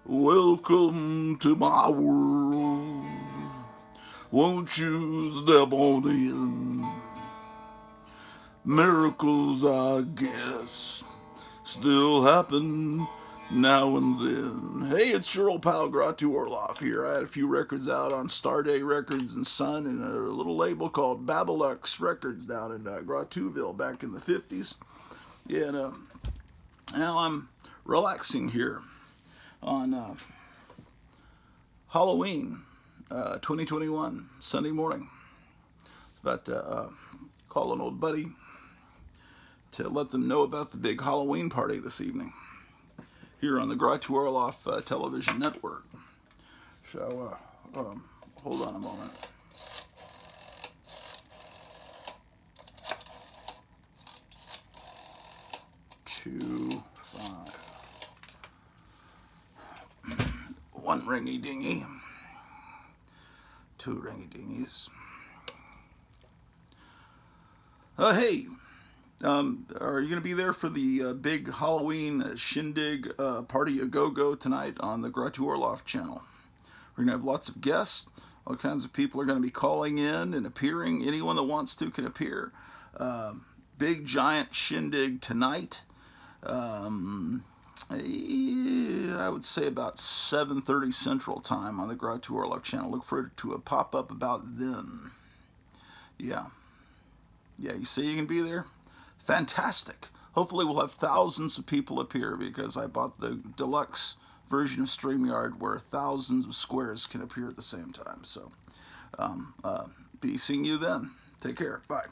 Welcome to my world. Won't you step on in? Miracles, I guess, still happen now and then. Hey, it's your old pal Gratu Orloff here. I had a few records out on Starday Records and Sun and a little label called Babylux Records down in Gratuville back in the 50s. Yeah, and now I'm relaxing here on Halloween 2021, Sunday morning. It's about to call an old buddy to let them know about the big Halloween party this evening here on the Gratu Orloff television network. So, hold on a moment. Two, five. One ringy dingy. Two ringy dingies. Hey, are you going to be there for the big Halloween shindig party a go-go tonight on the Gratu Orloff channel? We're going to have lots of guests. All kinds of people are going to be calling in and appearing. Anyone that wants to can appear. Big giant shindig tonight. I would say about 7:30 Central Time on the Gratu Orloff channel. Look for it to pop up about then. Yeah, you say you can be there? Fantastic. Hopefully we'll have thousands of people appear because I bought the deluxe version of StreamYard where thousands of squares can appear at the same time. So, be seeing you then. Take care. Bye.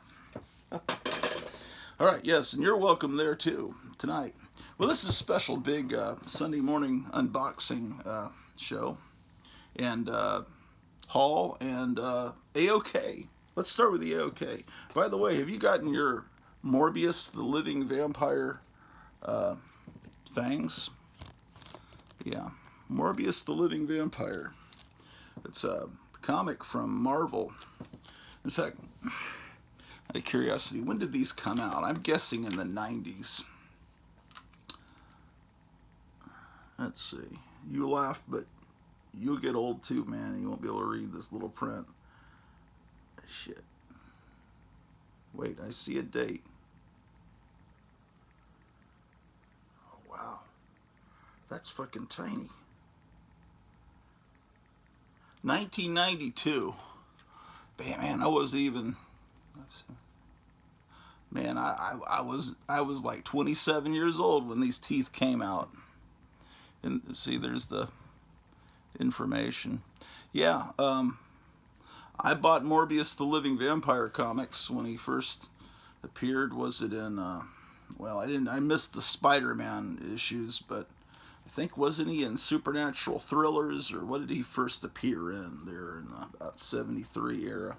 All right, yes, and you're welcome there too tonight. Well, this is a special big Sunday morning unboxing show and haul and AOK. Let's start with the AOK. By the way, have you gotten your Morbius the Living Vampire fangs? Yeah, Morbius the Living Vampire. It's a comic from Marvel. In fact, out of curiosity, when did these come out? I'm guessing in the 90s. Let's see. You laugh, but you'll get old too, man. You won't be able to read this little print. Shit. Wait, I see a date. Oh, wow. That's fucking tiny. 1992. Man, I wasn't even... Man, I was like 27 years old when these teeth came out. And see, there's the information. Yeah, I bought Morbius the Living Vampire comics when he first appeared. Was it in, well, I missed the Spider-Man issues, but I think, wasn't he in Supernatural Thrillers, or what did he first appear in there in the about 73 era?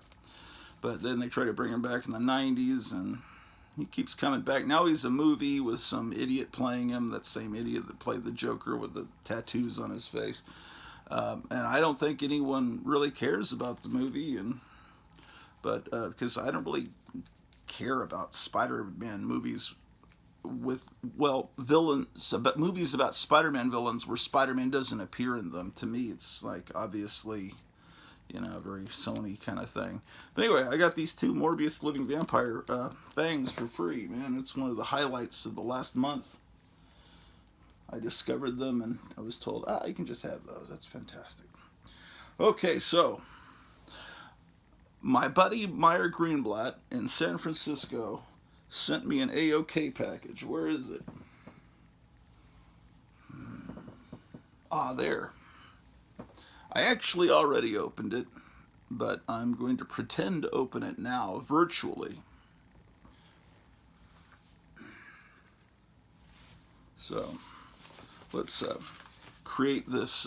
But then they try to bring him back in the 90s, and he keeps coming back. Now he's a movie with some idiot playing him, that same idiot that played the Joker with the tattoos on his face. And I don't think anyone really cares about the movie, but because I don't really care about Spider-Man movies with, well, villains, but movies about Spider-Man villains where Spider-Man doesn't appear in them. To me, it's like, obviously, you know, very Sony kind of thing. But anyway, I got these two Morbius Living Vampire fangs for free, man. It's one of the highlights of the last month. I discovered them and I was told, you can just have those. That's fantastic. Okay, so my buddy Meyer Greenblatt in San Francisco sent me an AOK package. Where is it? There. I actually already opened it, but I'm going to pretend to open it now virtually. So let's create this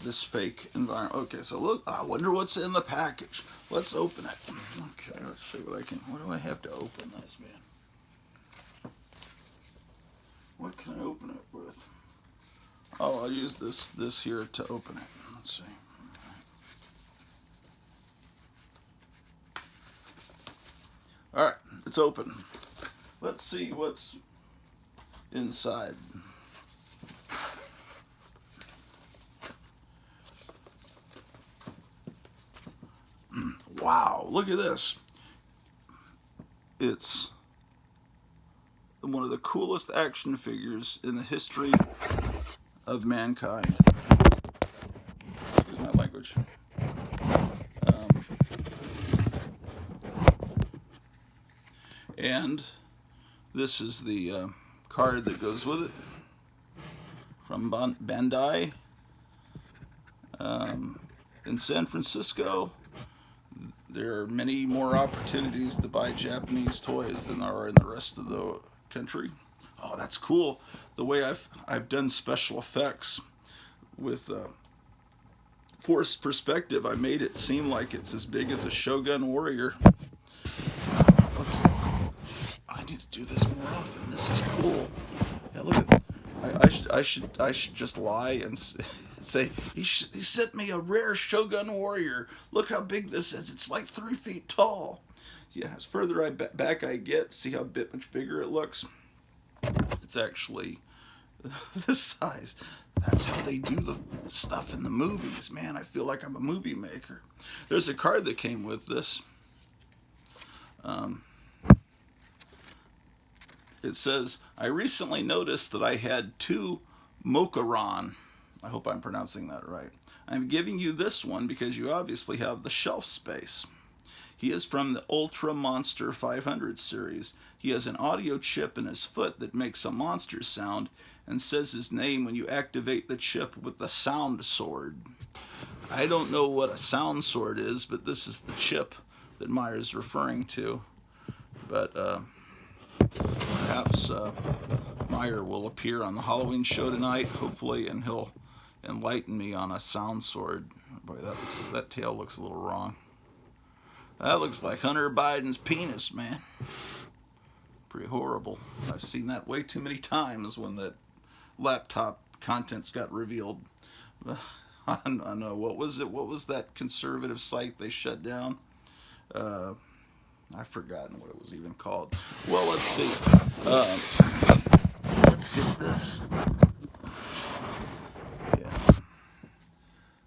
this fake environment. Okay, so look, I wonder what's in the package. Let's open it. Okay, let's see what I can. What do I have to open this, man? What can I open it with? Oh, I'll use this here to open it. Let's see. All right, it's open. Let's see what's inside. wow, look at this. It's one of the coolest action figures in the history of mankind. Excuse my language. And this is the card that goes with it from Bandai in San Francisco. There are many more opportunities to buy Japanese toys than there are in the rest of the country. Oh, that's cool. The way I've done special effects with forced perspective, I made it seem like it's as big as a Shogun warrior. I need to do this more often. This is cool. Yeah, look at. I should just lie and say he sent me a rare Shogun warrior. Look how big this is. It's like 3 feet tall. Yeah, as further back I get, see how much bigger it looks. It's actually this size. That's how they do the stuff in the movies, man. I feel like I'm a movie maker. There's a card that came with this. It says, I recently noticed that I had 2 Mokaran. I hope I'm pronouncing that right. I'm giving you this one because you obviously have the shelf space. He is from the Ultra Monster 500 series. He has an audio chip in his foot that makes a monster sound and says his name when you activate the chip with the sound sword. I don't know what a sound sword is, but this is the chip that Meyer's referring to. But perhaps Meyer will appear on the Halloween show tonight, hopefully, and he'll enlighten me on a sound sword. Boy, that tail looks a little wrong. That looks like Hunter Biden's penis, man. Pretty horrible. I've seen that way too many times when that laptop contents got revealed. I know, what was it? What was that conservative site they shut down? I've forgotten what it was even called. Well, let's see. Let's get this. Yeah.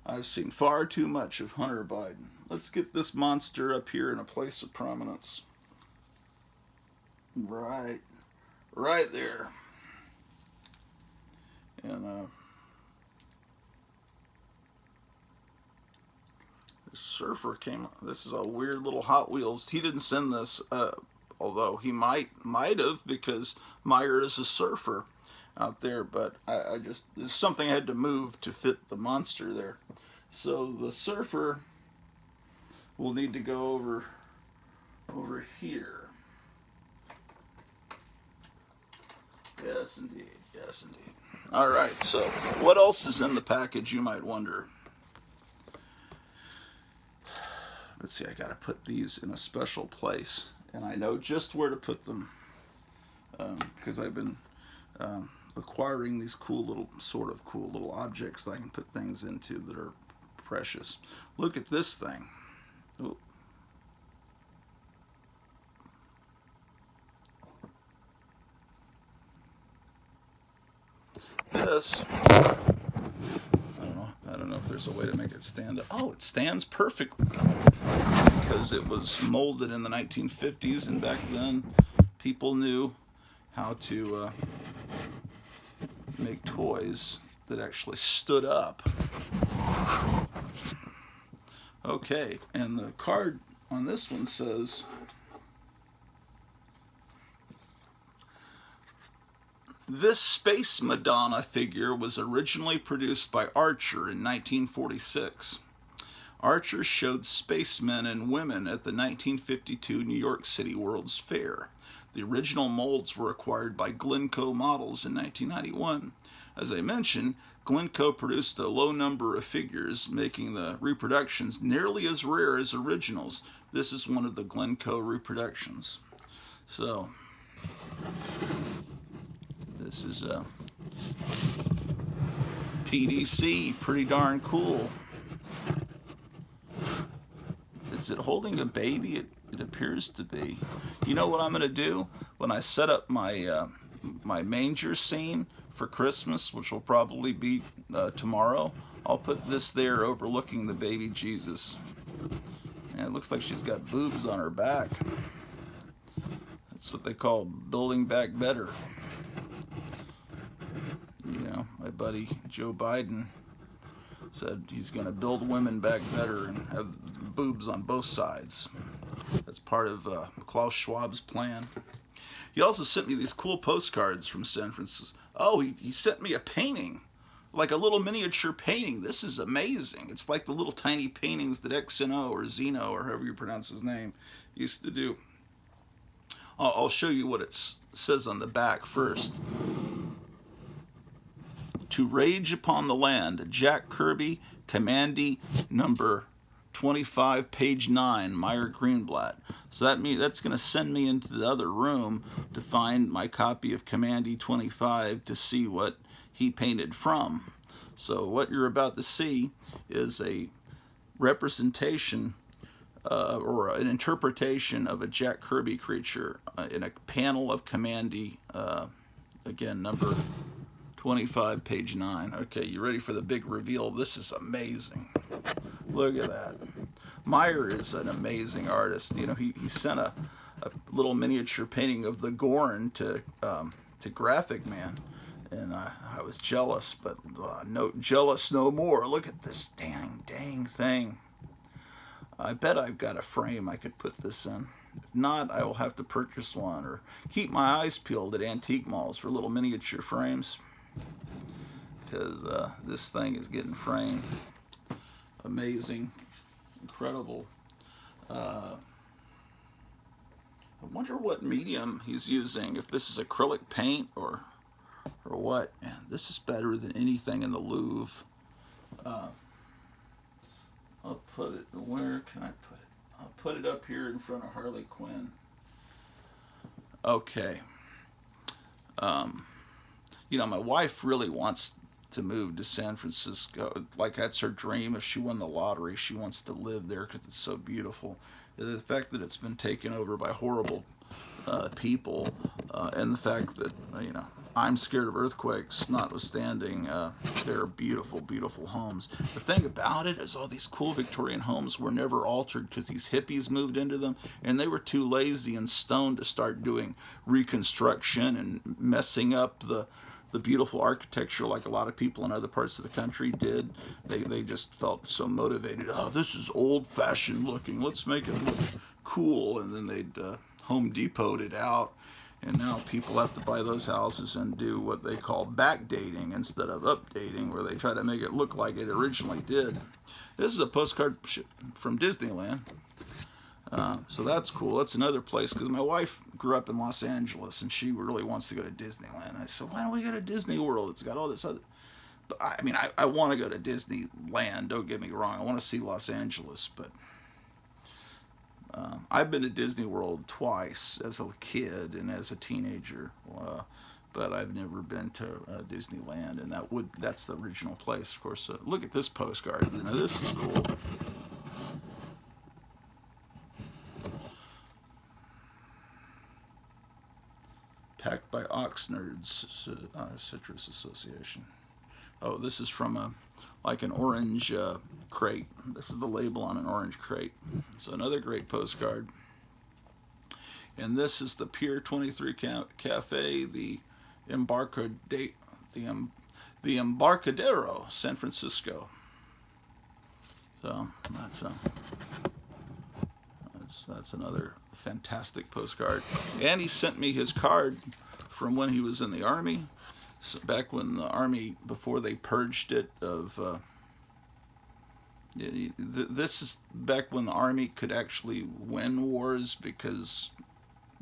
I've seen far too much of Hunter Biden. Let's get this monster up here in a place of prominence. Right there. And the surfer came. This is a weird little Hot Wheels. He didn't send this, although he might have, because Meyer is a surfer out there. But I just, there's something I had to move to fit the monster there. So the surfer will need to go over here. Yes, indeed. Yes, indeed. All right, so what else is in the package, you might wonder? Let's see, I got to put these in a special place, and I know just where to put them because I've been acquiring these sort of cool little objects that I can put things into that are precious. Look at this thing. Ooh. This, I don't know if there's a way to make it stand up. Oh, it stands perfectly because it was molded in the 1950s, and back then people knew how to make toys that actually stood up. Okay, and the card on this one says, this Space Madonna figure was originally produced by Archer in 1946. Archer showed spacemen and women at the 1952 New York City World's Fair. The original molds were acquired by Glencoe Models in 1991. As I mentioned, Glencoe produced a low number of figures, making the reproductions nearly as rare as originals. This is one of the Glencoe reproductions. So, this is PDC, pretty darn cool. Is it holding a baby? It appears to be. You know what I'm going to do? When I set up my my manger scene for Christmas, which will probably be tomorrow, I'll put this there overlooking the baby Jesus. And it looks like she's got boobs on her back. That's what they call building back better. You know, my buddy Joe Biden said he's going to build women back better and have boobs on both sides. That's part of Klaus Schwab's plan. He also sent me these cool postcards from San Francisco. Oh, he sent me a painting, like a little miniature painting. This is amazing. It's like the little tiny paintings that XNO or Zeno or however you pronounce his name used to do. I'll show you what it says on the back first. To Rage Upon the Land, Jack Kirby, Commandee, number 25, page 9, Meyer Greenblatt. So that's going to send me into the other room to find my copy of Commandee 25 to see what he painted from. So what you're about to see is a representation or an interpretation of a Jack Kirby creature in a panel of Commandee, again, number 25, page 9. Okay, you ready for the big reveal? This is amazing. Look at that. Meyer is an amazing artist. You know, he sent a little miniature painting of the Gorn to Graphic Man, and I was jealous, but no, jealous no more. Look at this dang thing. I bet I've got a frame I could put this in. If not, I will have to purchase one or keep my eyes peeled at antique malls for little miniature frames, because this thing is getting framed. Amazing, incredible. I wonder what medium he's using, if this is acrylic paint or what. Man, this is better than anything in the Louvre. I'll put it, where can I put it? I'll put it up here in front of Harley Quinn. Okay. You know, my wife really wants to move to San Francisco. Like, that's her dream. If she won the lottery, she wants to live there because it's so beautiful. The fact that it's been taken over by horrible people, and the fact that, you know, I'm scared of earthquakes, notwithstanding, they're beautiful, beautiful homes. The thing about it is all these cool Victorian homes were never altered because these hippies moved into them, and they were too lazy and stoned to start doing reconstruction and messing up the beautiful architecture like a lot of people in other parts of the country did. They just felt so motivated. Oh, this is old-fashioned looking. Let's make it look cool. And then they'd Home Depot'd it out. And now people have to buy those houses and do what they call backdating instead of updating, where they try to make it look like it originally did. This is a postcard from Disneyland. So that's cool. That's another place, because my wife grew up in Los Angeles and she really wants to go to Disneyland. I said, why don't we go to Disney World? It's got all this other... But I mean, I want to go to Disneyland, don't get me wrong. I want to see Los Angeles, but I've been to Disney World twice as a kid and as a teenager, but I've never been to Disneyland, and that's the original place, of course. Look at this postcard. You know, this is cool. Packed by Oxnard's Citrus Association. Oh, this is from like an orange crate. This is the label on an orange crate. So another great postcard. And this is the Pier 23 Cafe, the Embarcadero, San Francisco. So that's another fantastic postcard. And he sent me his card from when he was in the Army. So back when the Army, before they purged it of, this is back when the Army could actually win wars,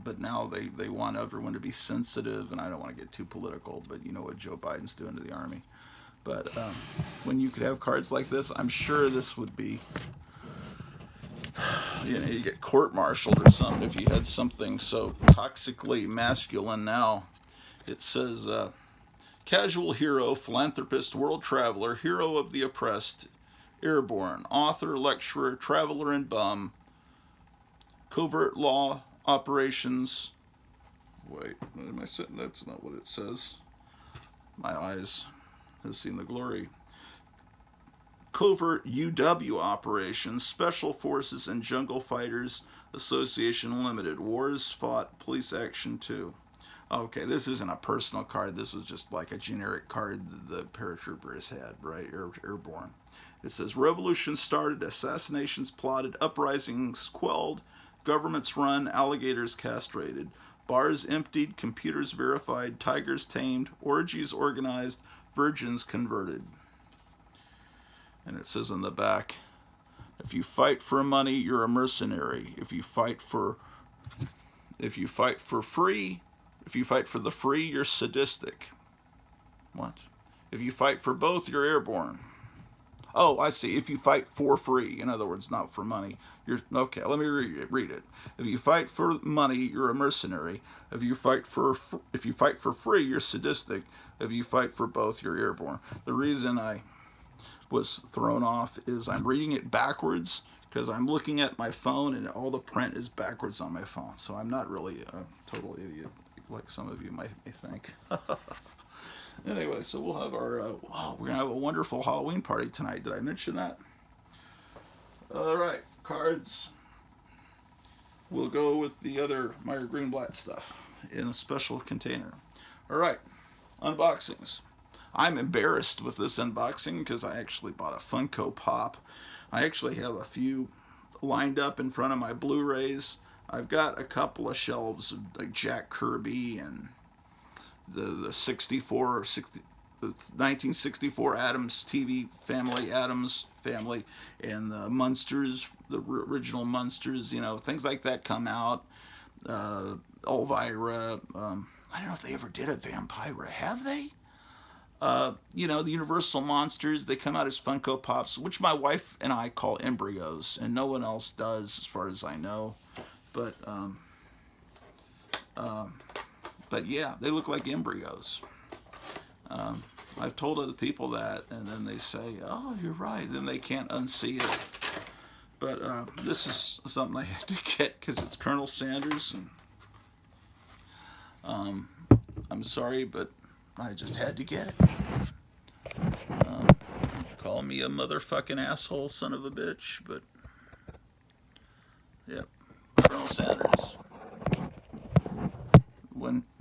but now they want everyone to be sensitive, and I don't want to get too political, but you know what Joe Biden's doing to the Army. But when you could have cards like this, I'm sure this would be, you know, you get court-martialed or something if you had something so toxically masculine. Now it says, casual hero, philanthropist, world traveler, hero of the oppressed, airborne, author, lecturer, traveler and bum, covert law operations. Wait, what am I saying? That's not what it says. My eyes have seen the glory. Covert UW Operations, Special Forces and Jungle Fighters Association Limited, Wars Fought, Police Action 2. Okay, this isn't a personal card. This was just like a generic card the paratroopers had, right? Airborne. It says, revolution started, assassinations plotted, uprisings quelled, governments run, alligators castrated, bars emptied, computers verified, tigers tamed, orgies organized, virgins converted. And it says on the back, if you fight for money, you're a mercenary. If you fight for free, if you fight for the free, you're sadistic. What? If you fight for both, you're airborne. Oh, I see. If you fight for free, in other words, not for money, you're okay. Let me read it. If you fight for money, you're a mercenary. If you fight for free, you're sadistic. If you fight for both, you're airborne. The reason I was thrown off is I'm reading it backwards because I'm looking at my phone and all the print is backwards on my phone. So I'm not really a total idiot like some of you might think. Anyway, so we'll have our, we're going to have a wonderful Halloween party tonight. Did I mention that? All right, cards. We'll go with the other Meyer Greenblatt stuff in a special container. All right, unboxings. I'm embarrassed with this unboxing because I actually bought a Funko Pop. I actually have a few lined up in front of my Blu-rays. I've got a couple of shelves of like Jack Kirby and the 1964 Addams TV family, Addams family, and the Munsters, the original Munsters, you know, things like that come out. Elvira, I don't know if they ever did a Vampira, have they? You know, the Universal Monsters, they come out as Funko Pops, which my wife and I call embryos, and no one else does, as far as I know. But yeah, they look like embryos. I've told other people that, and then they say, "Oh, you're right," and then they can't unsee it. But this is something I had to get because it's Colonel Sanders, and I'm sorry, but I just had to get it. Call me a motherfucking asshole son of a bitch, but yep, Colonel Sanders.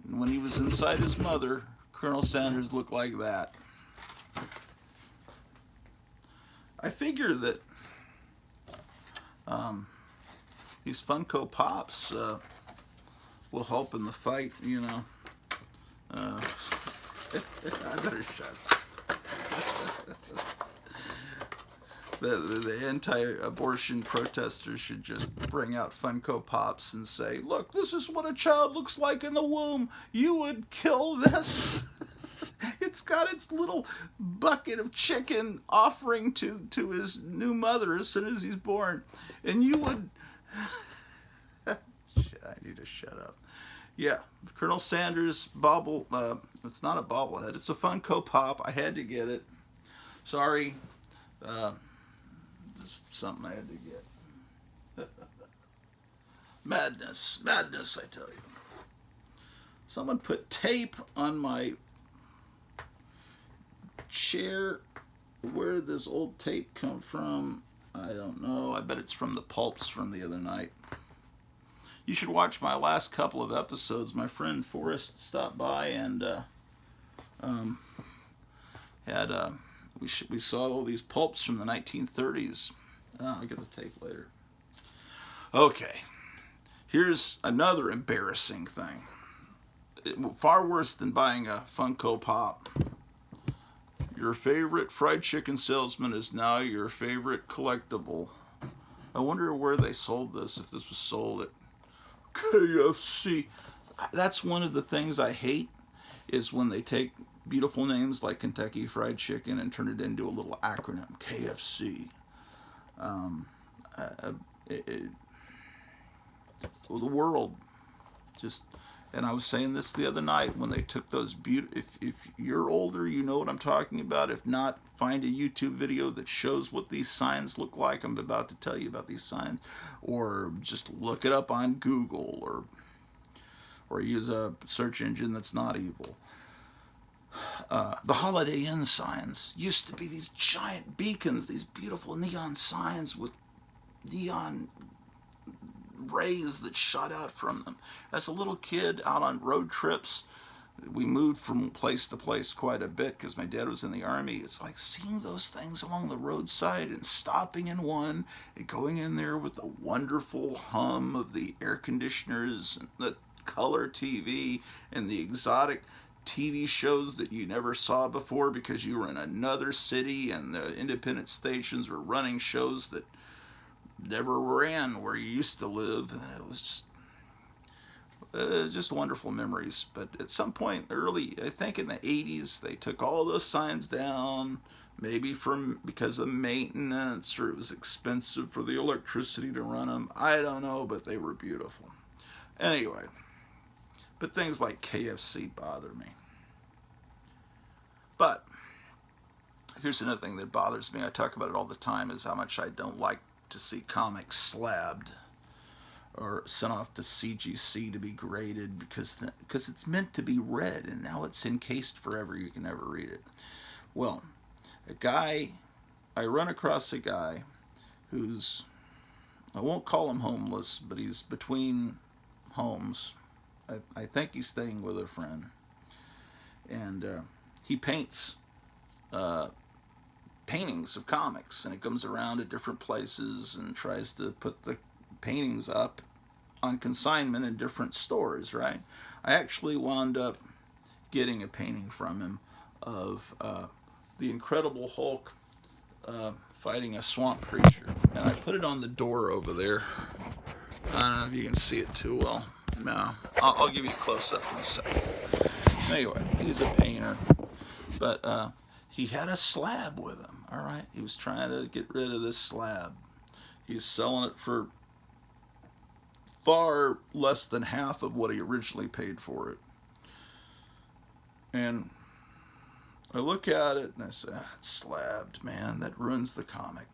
When he was inside his mother, Colonel Sanders looked like that. I figure that these Funko Pops will help in the fight, you know. I better shut up. The anti-abortion protesters should just bring out Funko Pops and say, look, this is what a child looks like in the womb. You would kill this. It's got its little bucket of chicken offering to his new mother as soon as he's born. And you would... I need to shut up. Yeah, Colonel Sanders it's not a bobblehead. It's a Funko Pop. I had to get it. Sorry. Just something I had to get. Madness, I tell you. Someone put tape on my chair. Where did this old tape come from? I don't know. I bet it's from the pulps from the other night. You should watch my last couple of episodes. My friend Forrest stopped by and we saw all these pulps from the 1930s. I'll get the tape later. Okay, here's another embarrassing thing. Far worse than buying a Funko Pop. Your favorite fried chicken salesman is now your favorite collectible. I wonder where they sold this, if this was sold at KFC. That's one of the things I hate, is when they take beautiful names like Kentucky Fried Chicken and turn it into a little acronym, KFC. The world just, and I was saying this the other night, when they took those if you're older, you know what I'm talking about. If not, find a YouTube video that shows what these signs look like. I'm about to tell you about these signs, or just look it up on Google, or use a search engine that's not evil. The Holiday Inn signs used to be these giant beacons, these beautiful neon signs with neon rays that shot out from them. As a little kid out on road trips, we moved from place to place quite a bit because my dad was in the Army. It's like seeing those things along the roadside and stopping in one and going in there with the wonderful hum of the air conditioners and the color TV and the exotic TV shows that you never saw before because you were in another city and the independent stations were running shows that never ran where you used to live. And it was just wonderful memories. But at some point early, I think in the 80s, they took all those signs down, maybe because of maintenance or it was expensive for the electricity to run them. I don't know, but they were beautiful. Anyway, but things like KFC bother me. But here's another thing that bothers me. I talk about it all the time, is how much I don't like to see comics slabbed or sent off to CGC to be graded because it's meant to be read, and now it's encased forever. You can never read it. Well, I run across a guy who's, I won't call him homeless, but he's between homes. I think he's staying with a friend. And he paints paintings of comics, and it comes around at different places and tries to put the paintings up on consignment in different stores, right? I actually wound up getting a painting from him of the Incredible Hulk fighting a swamp creature, and I put it on the door over there. I don't know if you can see it too well. No, I'll give you a close-up in a second. Anyway, he's a painter, but he had a slab with him, all right? He was trying to get rid of this slab. He's selling it for far less than half of what he originally paid for it. And I look at it and I say, it's slabbed, man. That ruins the comic.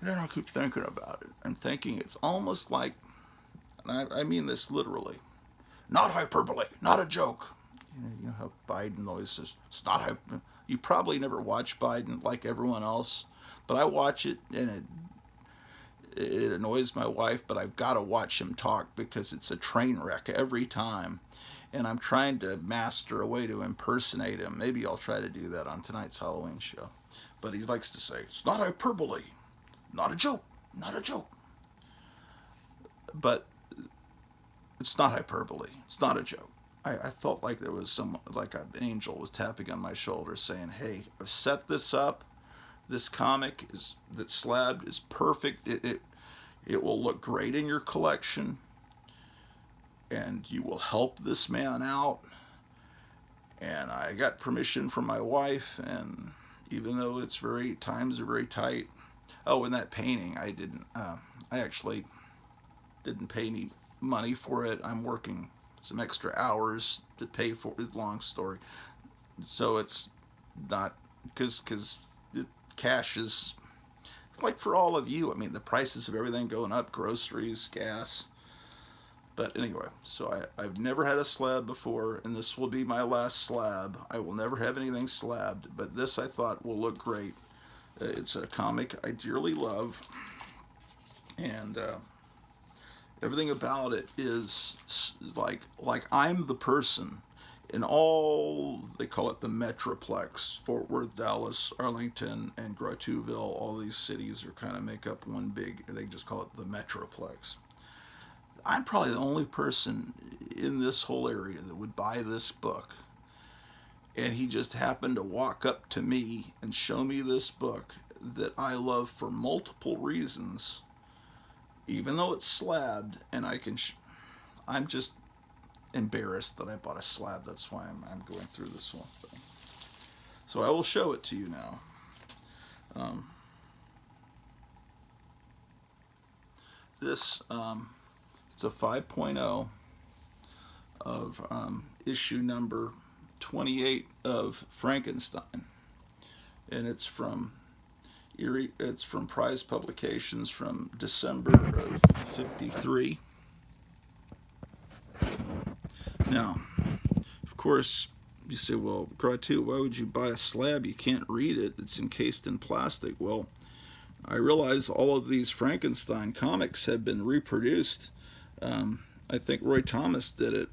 And then I keep thinking about it. I'm thinking it's almost like, and I mean this literally, not hyperbole, not a joke. You know how Biden always says, it's not hyperbole. You probably never watch Biden like everyone else, but I watch it and it annoys my wife, but I've got to watch him talk because it's a train wreck every time. And I'm trying to master a way to impersonate him. Maybe I'll try to do that on tonight's Halloween show. But he likes to say, it's not hyperbole, not a joke, not a joke. But it's not hyperbole, it's not a joke. I felt like there was like an angel was tapping on my shoulder saying, hey, I've set this up. This comic that's slabbed is perfect. It will look great in your collection, and you will help this man out. And I got permission from my wife, and even though times are very tight. Oh, and that painting, I actually didn't pay any money for it. I'm working some extra hours to pay for it. Long story. So it's not, because cash is, like for all of you, I mean, the prices of everything going up, groceries, gas. But anyway, so I've never had a slab before, and this will be my last slab. I will never have anything slabbed, but this I thought will look great. It's a comic I dearly love, and everything about it is like I'm the person in all, they call it the Metroplex, Fort Worth, Dallas, Arlington, and Grotuville. All these cities are kind of make up one big, they just call it the Metroplex. I'm probably the only person in this whole area that would buy this book. And he just happened to walk up to me and show me this book that I love for multiple reasons, even though it's slabbed, and I'm just embarrassed that I bought a slab. That's why I'm going through this whole thing. So I will show it to you now. This it's a 5.0 of issue number 28 of Frankenstein, and it's from Prize Publications from December of '53. Now, of course, You say, well, Gratu, why would you buy a slab? You can't read it. It's encased in plastic. Well, I realize all of these Frankenstein comics have been reproduced. I think Roy Thomas did it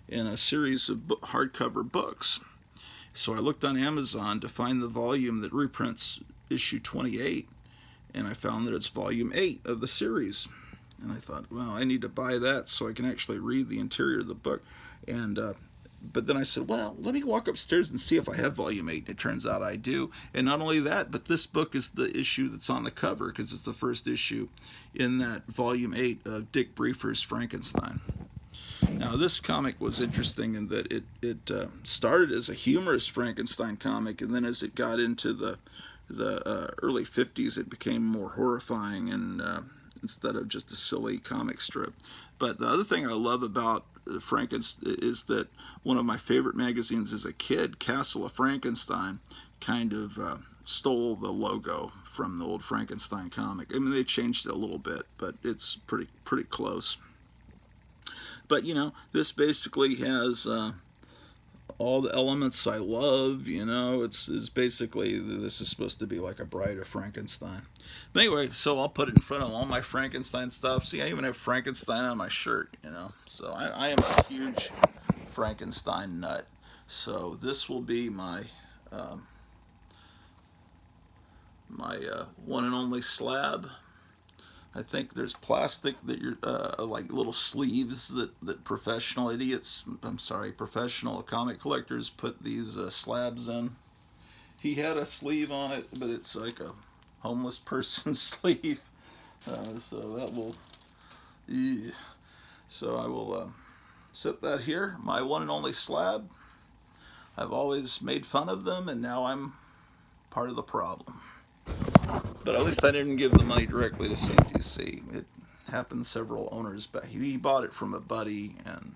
in a series of hardcover books. So I looked on Amazon to find the volume that reprints issue 28, and I found that it's volume 8 of the series. And I thought, well, I need to buy that so I can actually read the interior of the book. And but then I said, well, let me walk upstairs and see if I have volume 8. It turns out I do. And not only that, but this book is the issue that's on the cover, because it's the first issue in that volume 8 of Dick Briefer's Frankenstein. Now, this comic was interesting in that it started as a humorous Frankenstein comic, and then as it got into the early 50s, it became more horrifying, and instead of just a silly comic strip. But the other thing I love about Frankenstein is that one of my favorite magazines as a kid, Castle of Frankenstein, kind of stole the logo from the old Frankenstein comic. I mean, they changed it a little bit, but it's pretty close. But, you know, this basically has all the elements I love. You know, it's basically, this is supposed to be like a Bride of Frankenstein. But anyway, so I'll put it in front of all my Frankenstein stuff. See, I even have Frankenstein on my shirt, you know. So I am a huge Frankenstein nut. So this will be my one and only slab. I think there's plastic that you're like little sleeves that professional comic collectors put these slabs in. He had a sleeve on it, but it's like a homeless person's sleeve. So that will. So I will set that here. My one and only slab. I've always made fun of them, and now I'm part of the problem. But at least I didn't give the money directly to CGC. It happened several owners back. He bought it from a buddy, and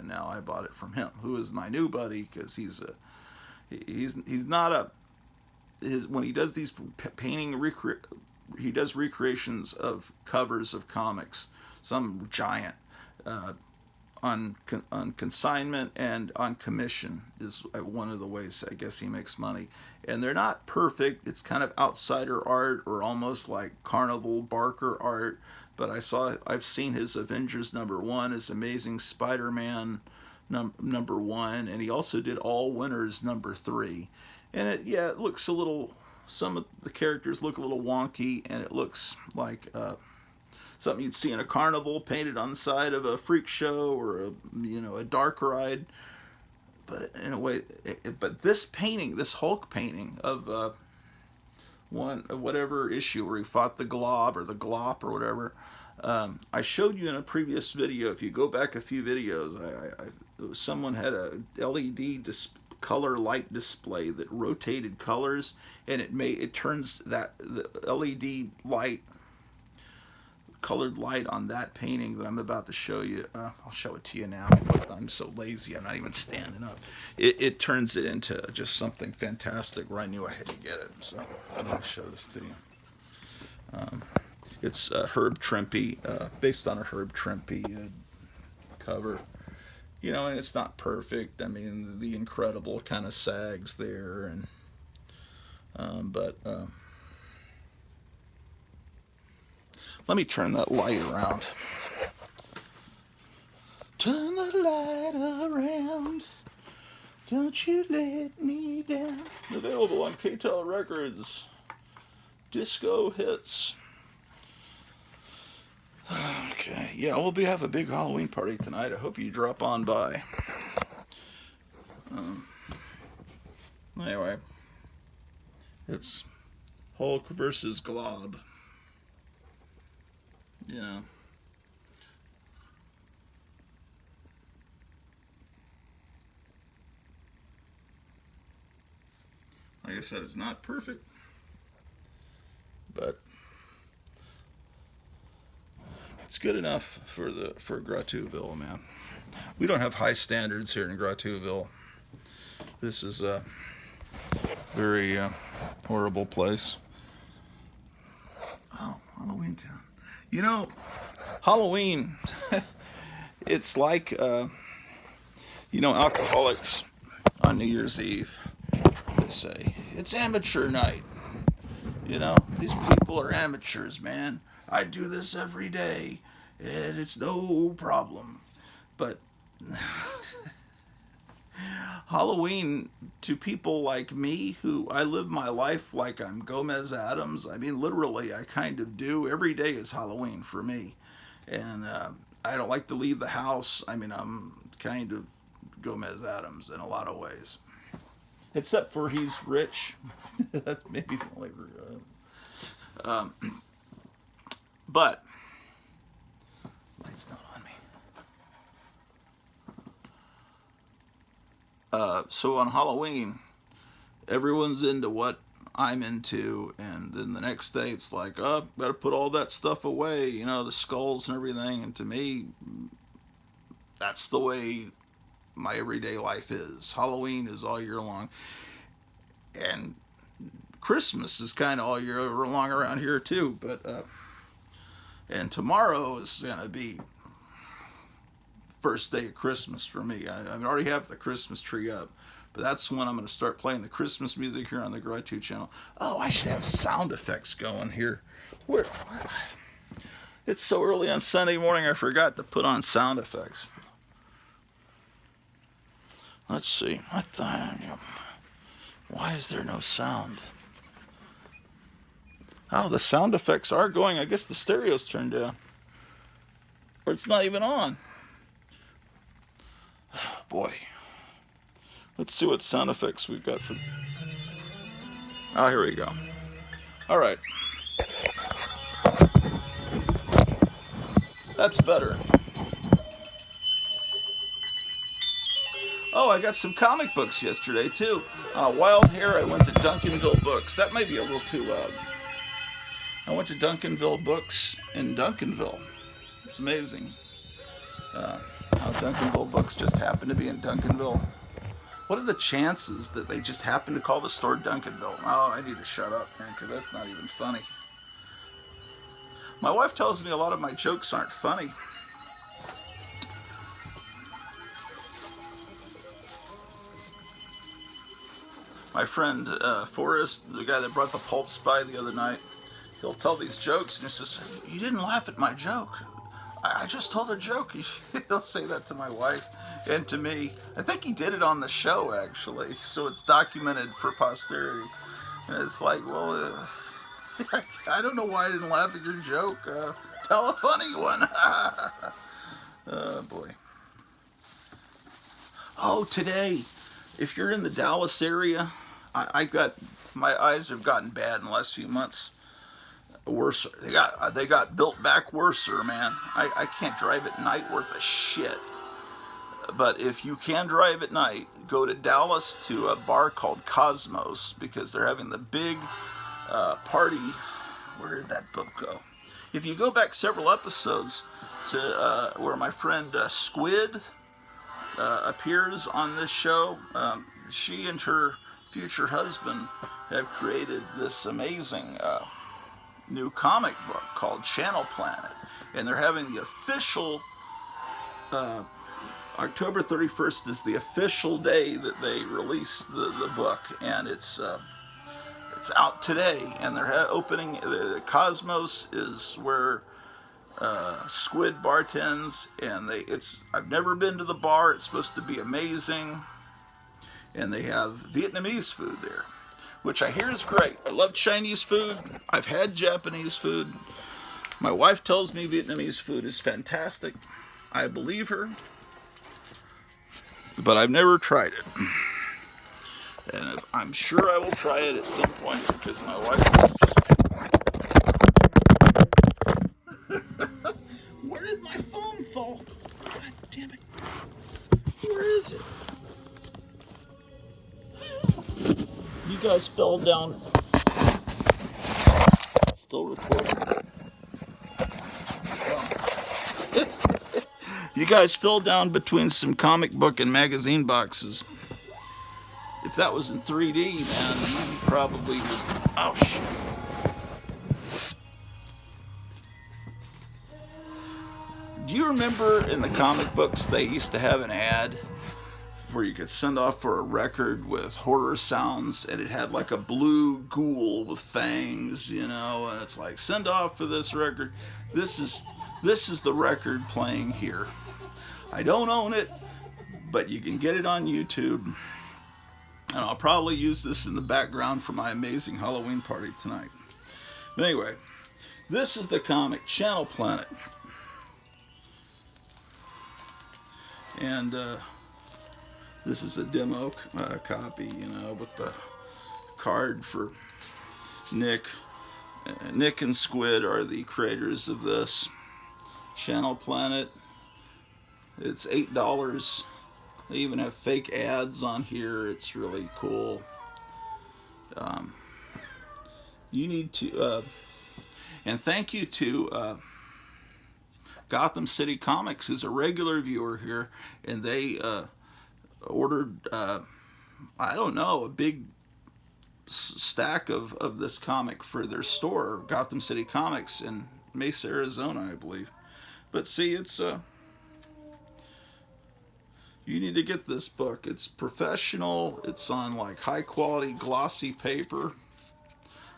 now I bought it from him, who is my new buddy, because he's not a when he does these he does recreations of covers of comics, some giant. On consignment and on commission is one of the ways I guess he makes money. And they're not perfect. It's kind of outsider art, or almost like Carnival Barker art. But I've seen his Avengers #1, his Amazing Spider-Man #1, and he also did All Winners #3. And it looks a little. Some of the characters look a little wonky, and it looks like something you'd see in a carnival, painted on the side of a freak show or a dark ride. But in a way, but this painting, this Hulk painting of whatever issue where he fought the Glob or the Glop or whatever, I showed you in a previous video. If you go back a few videos, someone had a LED color light display that rotated colors, and it turns the LED light. Colored light on that painting that I'm about to show you. I'll show it to you now. I'm so lazy, I'm not even standing up. It turns it into just something fantastic where I knew I had to get it. So I'm going to show this to you. It's Herb Trimpe, based on a Herb Trimpe cover. You know, and it's not perfect. I mean, the Incredible kind of sags there, but let me turn that light around. Turn the light around. Don't you let me down. Available on KTEL Records. Disco hits. Okay, yeah, we'll have a big Halloween party tonight. I hope you drop on by. Anyway, it's Hulk versus Glob. Yeah. Like I said, it's not perfect, but it's good enough for Gratuville, man. We don't have high standards here in Gratuville. This is a very horrible place. Oh, Halloween Town. You know, Halloween, it's like, alcoholics on New Year's Eve. They say, it's amateur night. You know, these people are amateurs, man. I do this every day, and it's no problem. But Halloween, to people like me, who I live my life like I'm Gomez Adams, I mean, literally, I kind of do. Every day is Halloween for me. And I don't like to leave the house. I mean, I'm kind of Gomez Adams in a lot of ways. Except for he's rich. That's maybe the only. But light's not on me. So on Halloween, everyone's into what I'm into, and then the next day it's like, oh, gotta put all that stuff away, you know, the skulls and everything. And to me, that's the way my everyday life is. Halloween is all year long, and Christmas is kind of all year long around here too. But and tomorrow is gonna be first day of Christmas for me. I already have the Christmas tree up, but that's when I'm going to start playing the Christmas music here on the Garage channel. Oh, I should have sound effects going here. Where? It's so early on Sunday morning, I forgot to put on sound effects. Let's see. I thought, why is there no sound? Oh, the sound effects are going. I guess the stereo's turned down, or it's not even on. Oh, boy. Let's see what sound effects we've got for. Oh, here we go. All right. That's better. Oh, I got some comic books yesterday, too. Wild Hair, I went to Duncanville Books. That might be a little too loud. I went to Duncanville Books in Duncanville. It's amazing. How Duncanville Books just happened to be in Duncanville. What are the chances that they just happen to call the store Duncanville? Oh, I need to shut up, man, because that's not even funny. My wife tells me a lot of my jokes aren't funny. My friend Forrest, the guy that brought the pulp spy the other night, he'll tell these jokes and he says, "You didn't laugh at my joke. I just told a joke." He'll say that to my wife and to me. I think he did it on the show, actually, so it's documented for posterity. And it's like, well, I don't know why I didn't laugh at your joke. Tell a funny one. Oh, boy. Oh, today, if you're in the Dallas area, my eyes have gotten bad in the last few months. Worse, they got built back worser, man. I can't drive at night worth a shit. But if you can drive at night, go to Dallas to a bar called Cosmos, because they're having the big party. Where did that book go? If you go back several episodes to where my friend Squid appears on this show, she and her future husband have created this amazing new comic book called Channel Planet, and they're having the official October 31st is the official day that they release the book, and it's out today, and they're opening the Cosmos is where Squid bartends, and I've never been to the bar. It's supposed to be amazing, and they have Vietnamese food there, which I hear is great. I love Chinese food. I've had Japanese food. My wife tells me Vietnamese food is fantastic. I believe her, but I've never tried it. And I'm sure I will try it at some point because my wife. Where did my phone fall? God damn it. Where is it? You guys fell down. Still recording. You guys fell down between some comic book and magazine boxes. If that was in 3D, man, you probably would. Oh, shit. Do you remember in the comic books they used to have an ad where you could send off for a record with horror sounds, and it had like a blue ghoul with fangs, you know, and it's like, send off for this record. This is the record playing here. I don't own it, but you can get it on YouTube, and I'll probably use this in the background for my amazing Halloween party tonight. But anyway, this is the comic Channel Planet, and this is a demo copy, you know, with the card for Nick. Nick and Squid are the creators of this. Channel Planet. It's $8. They even have fake ads on here. It's really cool. You need to, and thank you to Gotham City Comics, who's a regular viewer here, and they ordered, I don't know, a big stack of this comic for their store, Gotham City Comics in Mesa, Arizona, I believe. But see, it's you need to get this book. It's professional. It's on like high quality glossy paper.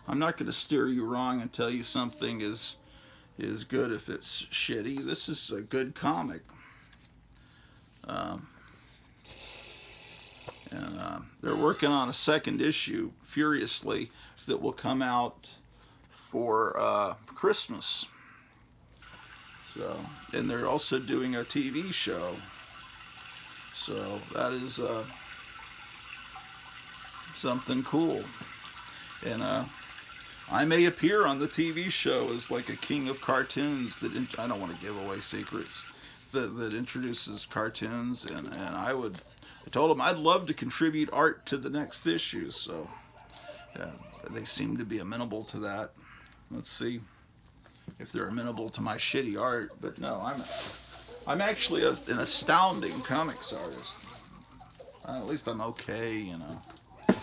I'm not going to steer you wrong and tell you something is good if it's shitty. This is a good comic. They're working on a second issue furiously that will come out for Christmas. So, and they're also doing a TV show. So that is something cool. And I may appear on the TV show as like a king of cartoons that I don't want to give away secrets that introduces cartoons, and I told them I'd love to contribute art to the next issue, so they seem to be amenable to that. Let's see if they're amenable to my shitty art, but no, I'm actually an astounding comics artist. At least I'm okay, you know.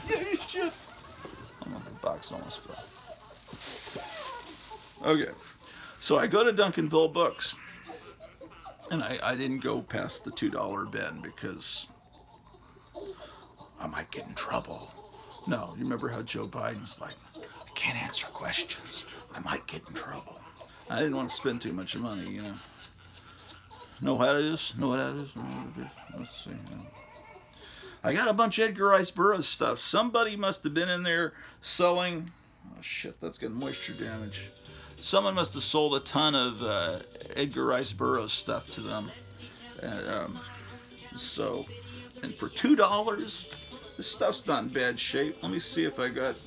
Yeah, you should. Oh, the box almost fell. Okay, so I go to Duncanville Books, and I didn't go past the $2 bin because I might get in trouble. No, you remember how Joe Biden's like, I can't answer questions. I might get in trouble. I didn't want to spend too much money, you know. Know what it is? Know what that is? Let's see. I got a bunch of Edgar Rice Burroughs stuff. Somebody must have been in there selling. Oh shit, that's got moisture damage. Someone must have sold a ton of Edgar Rice Burroughs stuff to them. And for $2, this stuff's not in bad shape. Let me see if I got.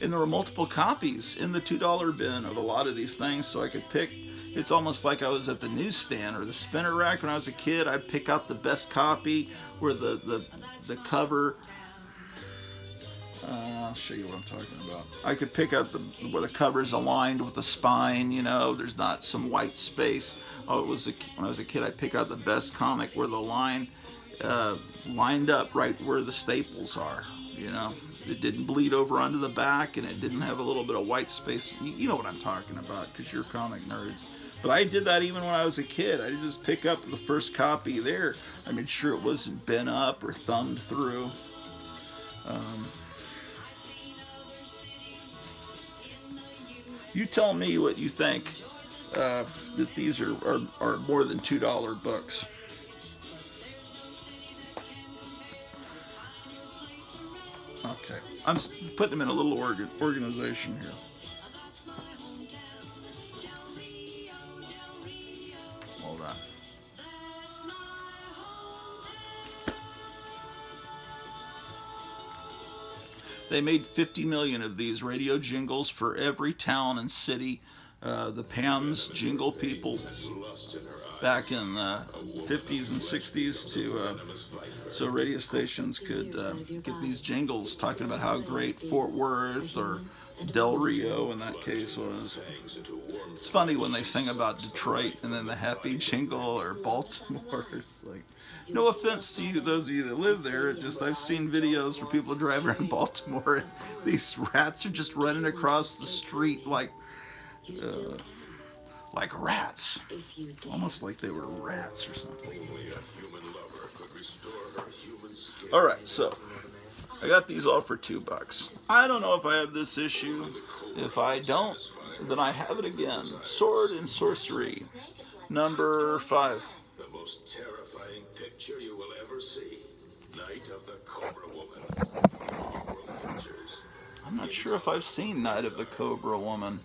And there were multiple copies in the $2 bin of a lot of these things, so I could pick. It's almost like I was at the newsstand or the spinner rack when I was a kid. I'd pick out the best copy where the cover. I'll show you what I'm talking about. I could pick out where the cover's aligned with the spine. You know, there's not some white space. When I was a kid, I'd pick out the best comic where the line lined up right where the staples are. You know, it didn't bleed over onto the back, and it didn't have a little bit of white space. You know what I'm talking about, because you're comic nerds. But I did that even when I was a kid. I just pick up the first copy there. I made sure it wasn't bent up or thumbed through. You tell me what you think that these are more than $2 books. Okay, I'm putting them in a little organization here. Hold on. They made 50 million of these radio jingles for every town and city. The Pam's jingle people back in the 50s and 60s so radio stations could get these jingles talking about how great Fort Worth or Del Rio in that case was. It's funny when they sing about Detroit and then the happy jingle or Baltimore. It's like, no offense to you, those of you that live there. I've seen videos where people drive around Baltimore and these rats are just running across the street like like rats. Almost like they were rats or something. Alright, so I got these all for $2. I don't know if I have this issue. If I don't, then I have it again. Sword and Sorcery, number 5. The most terrifying picture you will ever see. Night of the Cobra Woman. I'm not sure if I've seen Night of the Cobra Woman.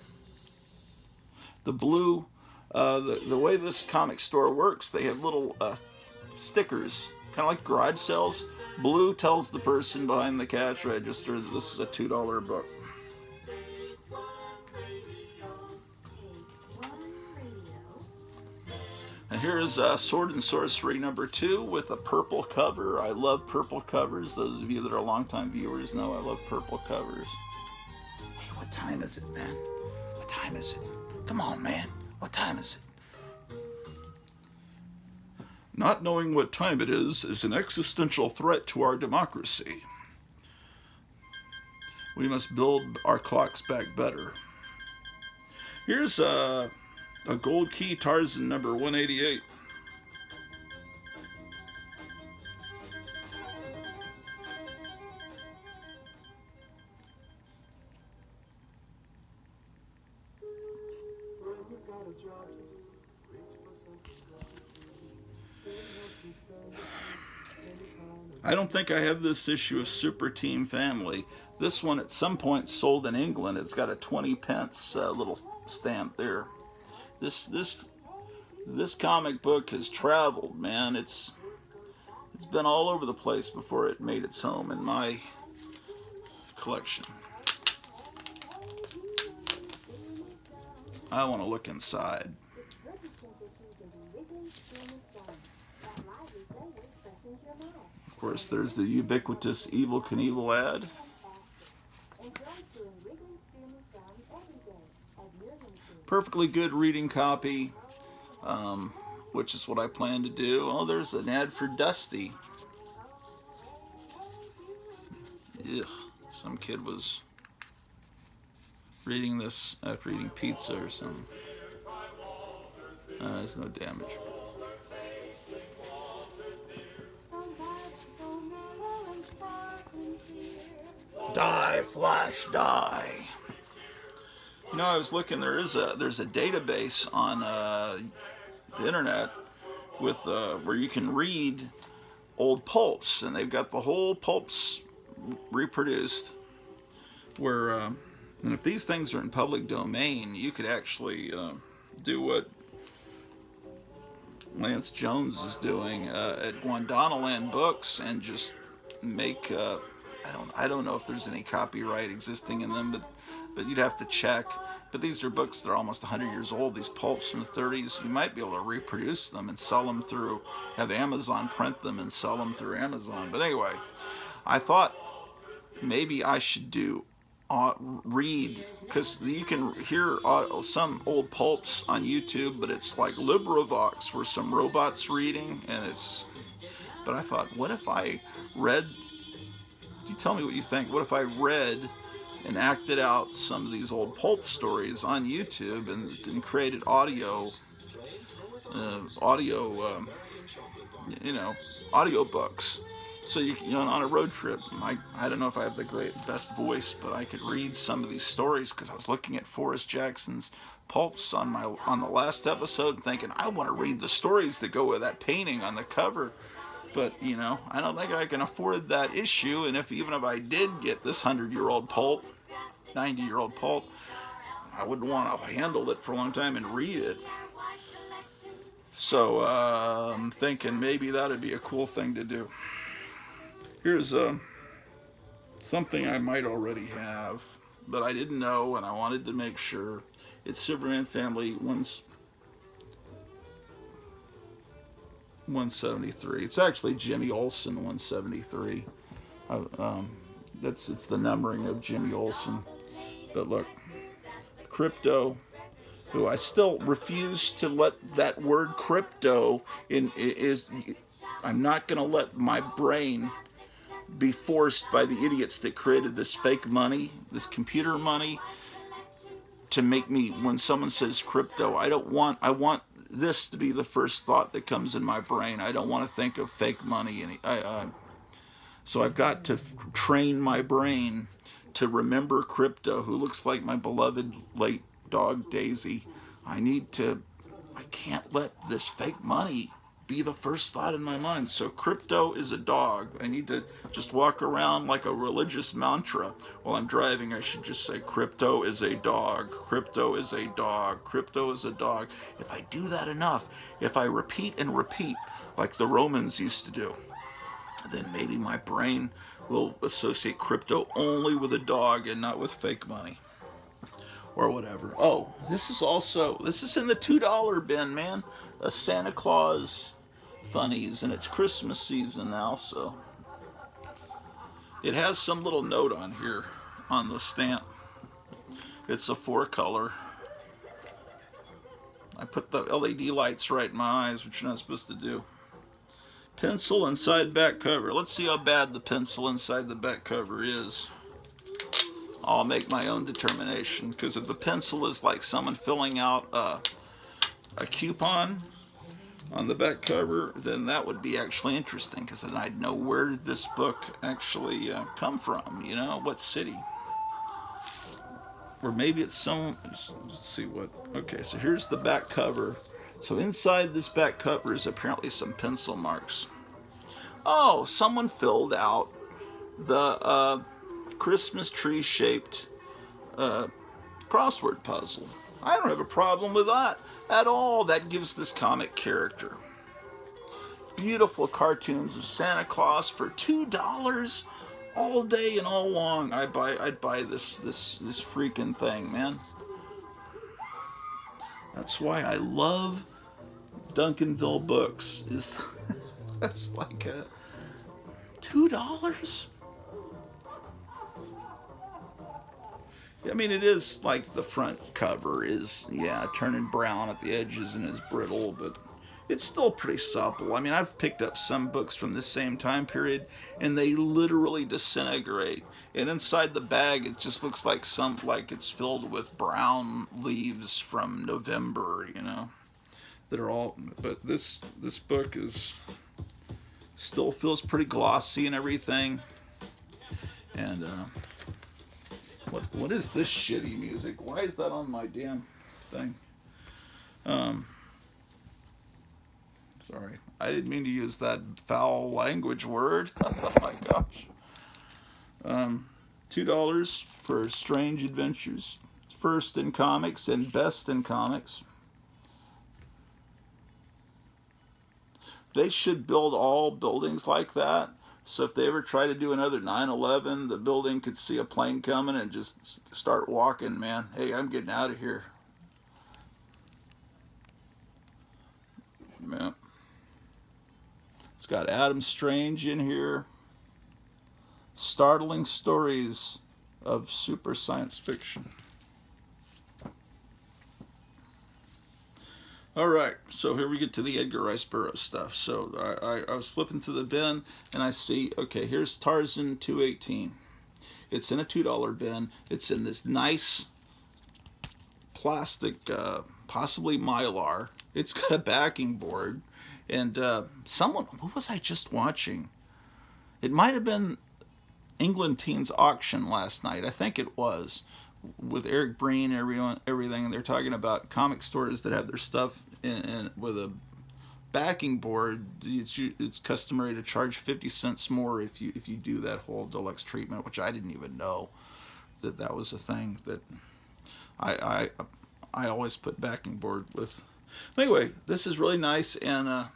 The blue, the way this comic store works, they have little stickers, kind of like garage sales. Blue tells the person behind the cash register that this is a $2 book. And here is Sword and Sorcery number 2 with a purple cover. I love purple covers. Those of you that are longtime viewers know I love purple covers. Hey, what time is it, man? What time is it? Come on, man. What time is it? Not knowing what time it is an existential threat to our democracy. We must build our clocks back better. Here's a gold key Tarzan number 188. I don't think I have this issue of Super Team Family. This one at some point sold in England. It's got a 20 pence little stamp there. This comic book has traveled, man. It's been all over the place before it made its home in my collection. I want to look inside. Of course, there's the ubiquitous Evel Knievel ad. Perfectly good reading copy, which is what I plan to do. Oh, there's an ad for Dusty. Ugh, some kid was reading this after eating pizza or something. There's no damage. Die, Flash, die. You know, I was looking. There's a database on the internet with where you can read old pulps, and they've got the whole pulps reproduced. Where and if these things are in public domain, you could actually do what Lance Jones is doing at Guadalajara Books and just make. I don't know if there's any copyright existing in them, but you'd have to check. But these are books that are almost 100 years old. These pulps from the 30s, you might be able to reproduce them and sell them through, have Amazon print them and sell them through Amazon. But anyway, I thought maybe I should do read, because you can hear some old pulps on YouTube, but it's like LibriVox where some robot's reading, and it's. But I thought, what if I read? You tell me what you think. What if I read and acted out some of these old pulp stories on YouTube and created audio books? So you know, on a road trip, I don't know if I have the best voice, but I could read some of these stories because I was looking at Forrest Jackson's pulps on the last episode, thinking I want to read the stories that go with that painting on the cover. But, you know, I don't think I can afford that issue, and even if I did get this 100-year-old pulp, 90-year-old pulp, I wouldn't want to handle it for a long time and read it. So, I'm thinking maybe that would be a cool thing to do. Here's something I might already have, but I didn't know, and I wanted to make sure. It's Superman Family 173. It's actually Jimmy Olsen 173. It's the numbering of Jimmy Olsen. But look, Crypto, who I still refuse to let that word crypto I'm not going to let my brain be forced by the idiots that created this fake money, this computer money, to make me, when someone says crypto, I want this to be the first thought that comes in my brain. I don't want to think of fake money. So I've got to train my brain to remember crypto, who looks like my beloved late dog Daisy. I can't let this fake money be the first thought in my mind. So crypto is a dog. I need to just walk around like a religious mantra. While I'm driving, I should just say, crypto is a dog, crypto is a dog, crypto is a dog. If I do that enough, if I repeat and repeat like the Romans used to do, then maybe my brain will associate crypto only with a dog and not with fake money. Or whatever. Oh, this is in the $2 bin, man. A Santa Claus funnies, and it's Christmas season now, so it has some little note on here on the stamp. It's a 4-color. I put the LED lights right in my eyes, which you're not supposed to do. Pencil inside back cover. Let's see how bad the pencil inside the back cover is. I'll make my own determination, because if the pencil is like someone filling out a coupon on the back cover, then that would be actually interesting, because then I'd know where did this book actually come from, you know, what city. Or maybe it's some, let's see what, okay, so here's the back cover. So inside this back cover is apparently some pencil marks. Oh, someone filled out the Christmas tree shaped crossword puzzle. I don't have a problem with that at all. That gives this comic character. Beautiful cartoons of Santa Claus for $2 all day and all long. I'd buy this freaking thing, man. That's why I love Duncanville Books. Is that's like a $2? I mean, it is like the front cover is, yeah, turning brown at the edges and is brittle, but it's still pretty supple. I mean, I've picked up some books from this same time period, and they literally disintegrate. And inside the bag, it just looks like it's filled with brown leaves from November, you know, that are all. But this book is still feels pretty glossy and everything, and. What is this shitty music? Why is that on my damn thing? Sorry. I didn't mean to use that foul language word. Oh my gosh. $2 for Strange Adventures. First in comics and best in comics. They should build all buildings like that. So if they ever try to do another 9/11, the building could see a plane coming and just start walking, man. Hey, I'm getting out of here. Yeah. It's got Adam Strange in here. Startling stories of super science fiction. All right, so here we get to the Edgar Rice Burroughs stuff. So I was flipping through the bin, and I see, okay, here's Tarzan 218. It's in a $2 bin. It's in this nice plastic, possibly Mylar. It's got a backing board. And what was I just watching? It might have been England Teens Auction last night. I think it was. With Eric Breen, everything, and they're talking about comic stores that have their stuff in with a backing board. It's customary to charge 50 cents more if you do that whole deluxe treatment, which I didn't even know that was a thing that I always put backing board with. Anyway, this is really nice, and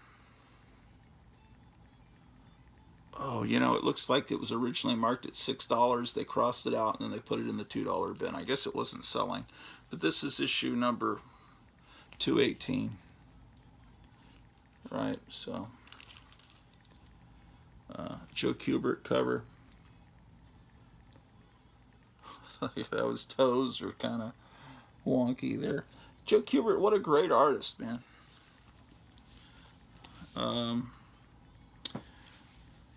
oh, you know, it looks like it was originally marked at $6. They crossed it out, and then they put it in the $2 bin. I guess it wasn't selling. But this is issue number 218. Right, so. Joe Kubert cover. Those toes are kind of wonky there. Joe Kubert, what a great artist, man.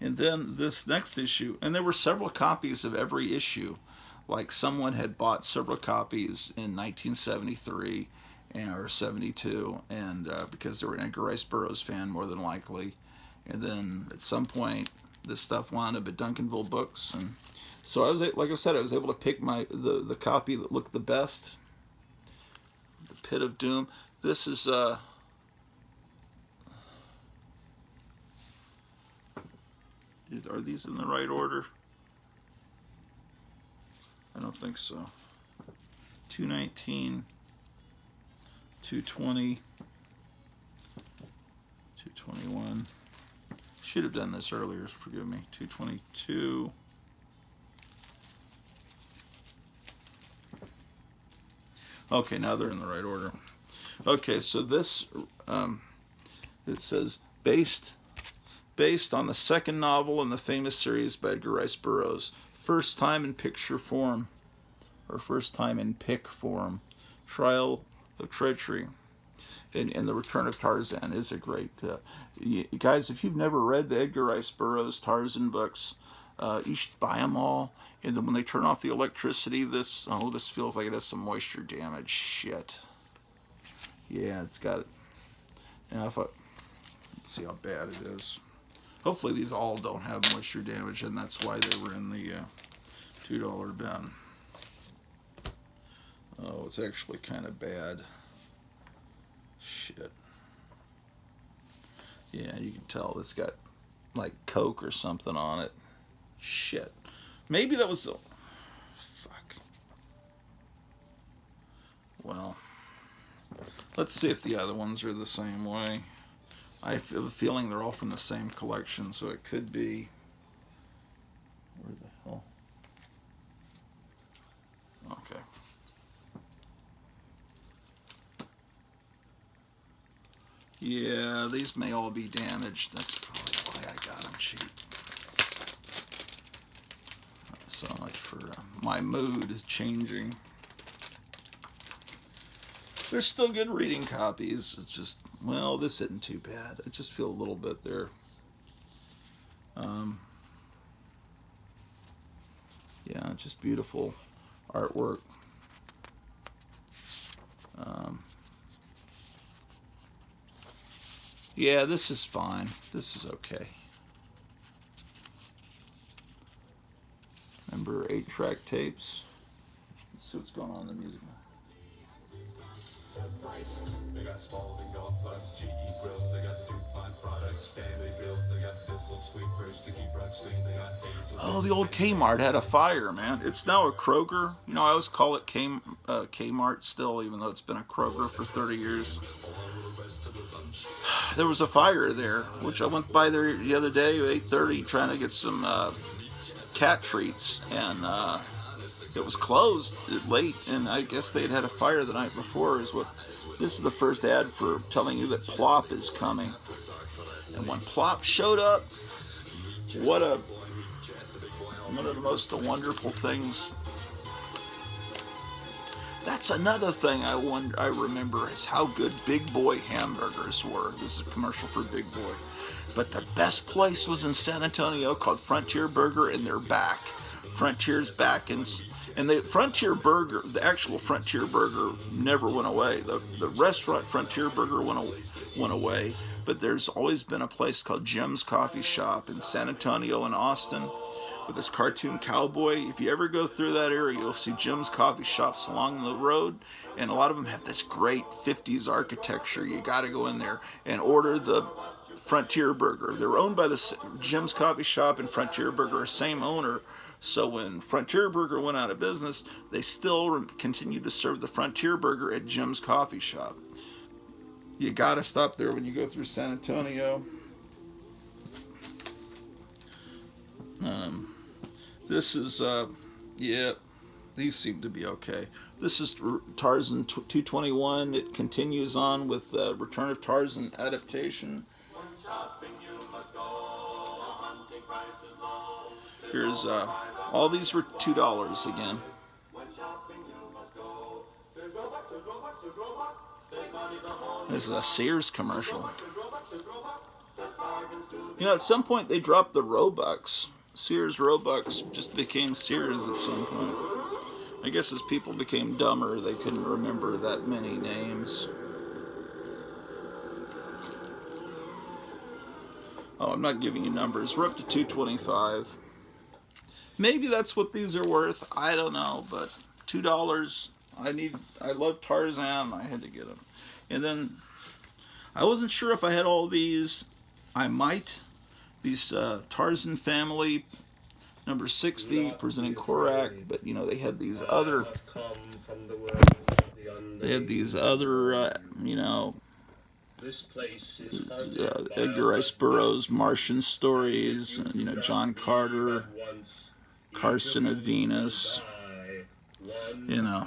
And then this next issue, and there were several copies of every issue. like someone had bought several copies in 1973 or 72, and because they were an Edgar Rice Burroughs fan, more than likely. And then at some point, this stuff wound up at Duncanville Books, and so I was, like I said, I was able to pick the copy that looked the best. The Pit of Doom. This is are these in the right order? I don't think so. 219, 220, 221. Should have done this earlier, forgive me. 222. Okay, now they're in the right order. Okay, so this, it says, based on the second novel in the famous series by Edgar Rice Burroughs. First time in picture form, or first time in pic form. Trial of Treachery. And The Return of Tarzan is a great... guys, if you've never read the Edgar Rice Burroughs Tarzan books, you should buy them all. And then when they turn off the electricity, this feels like it has some moisture damage. Shit. Yeah, it's got it. And let's see how bad it is. Hopefully these all don't have moisture damage, and that's why they were in the $2 bin. Oh, it's actually kind of bad. Shit. Yeah, you can tell it's got like Coke or something on it. Shit. Maybe that was the... Fuck. Well, let's see if the other ones are the same way. I have a feeling they're all from the same collection, so it could be... Where the hell? Okay. Yeah, these may all be damaged. That's probably why I got them cheap. So much for my mood is changing. They're still good reading copies. It's just, well, this isn't too bad. I just feel a little bit there. Yeah, just beautiful artwork. Yeah, this is fine. This is okay. Remember 8-track tapes? Let's see what's going on in the music. They got Spalding golf clubs, GE grills, they got DuPont products, Stanley bills, they got Thistle sweepers to keep rugs clean, they got Hazel. Oh, the old Kmart had a fire, man. It's now a Kroger. You know, I always call it Kmart still, even though it's been a Kroger for 30 years. There was a fire there, which I went by there the other day at 8:30 trying to get some cat treats, and it was closed late, and I guess they'd had a fire the night before. This is the first ad for telling you that Plop is coming. And when Plop showed up, one of the most wonderful things. That's another thing I remember is how good Big Boy hamburgers were. This is a commercial for Big Boy. But the best place was in San Antonio called Frontier Burger, and they're back. Frontier's back, and the Frontier Burger, the actual Frontier Burger, never went away. The restaurant Frontier Burger went away, but there's always been a place called Jim's Coffee Shop in San Antonio and Austin with this cartoon cowboy. If you ever go through that area, you'll see Jim's Coffee Shops along the road, and a lot of them have this great 50s architecture. You got to go in there and order the Frontier Burger. They're owned by the Jim's Coffee Shop and Frontier Burger, same owner. So when Frontier Burger went out of business, they still continued to serve the Frontier Burger at Jim's Coffee Shop. You gotta stop there when you go through San Antonio. This is, yeah, these seem to be okay. This is Tarzan 221. It continues on with Return of Tarzan adaptation. Here's, all these were $2 again. This is a Sears commercial. You know, at some point they dropped the Roebucks. Sears Roebucks just became Sears at some point. I guess as people became dumber, they couldn't remember that many names. Oh, I'm not giving you numbers. We're up to 225. Maybe that's what these are worth. I don't know, but $2. I love Tarzan. I had to get them. And then I wasn't sure if I had all these. I might. These Tarzan family number 60 presenting Korak, but you know they had these other. They had these other, you know. This place is Edgar Rice Burroughs' Martian stories, you know, John Carter, Carson of Venus, you know.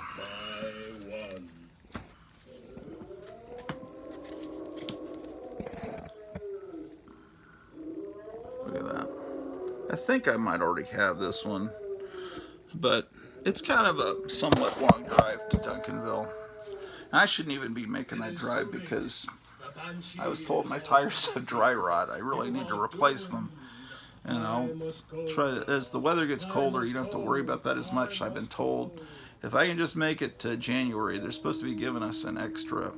Look at that. I think I might already have this one, but it's kind of a somewhat long drive to Duncanville. I shouldn't even be making that drive because I was told my tires have dry rot. I really need to replace them. You know, as the weather gets colder, you don't have to worry about that as much. I've been told if I can just make it to January, they're supposed to be giving us an extra,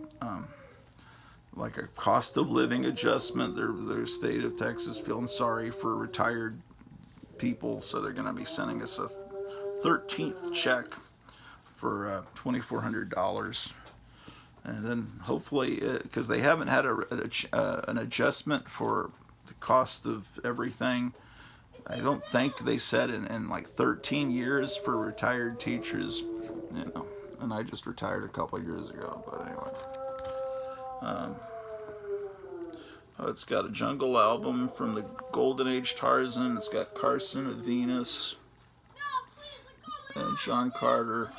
like a cost of living adjustment. Their state of Texas feeling sorry for retired people, so they're going to be sending us a 13th check for $2,400. And then hopefully, because they haven't had an adjustment for the cost of everything, I don't think they said in like 13 years for retired teachers, you know. And I just retired a couple of years ago, but anyway. It's got a Jungle album from the Golden Age Tarzan. It's got Carson of Venus and John Carter.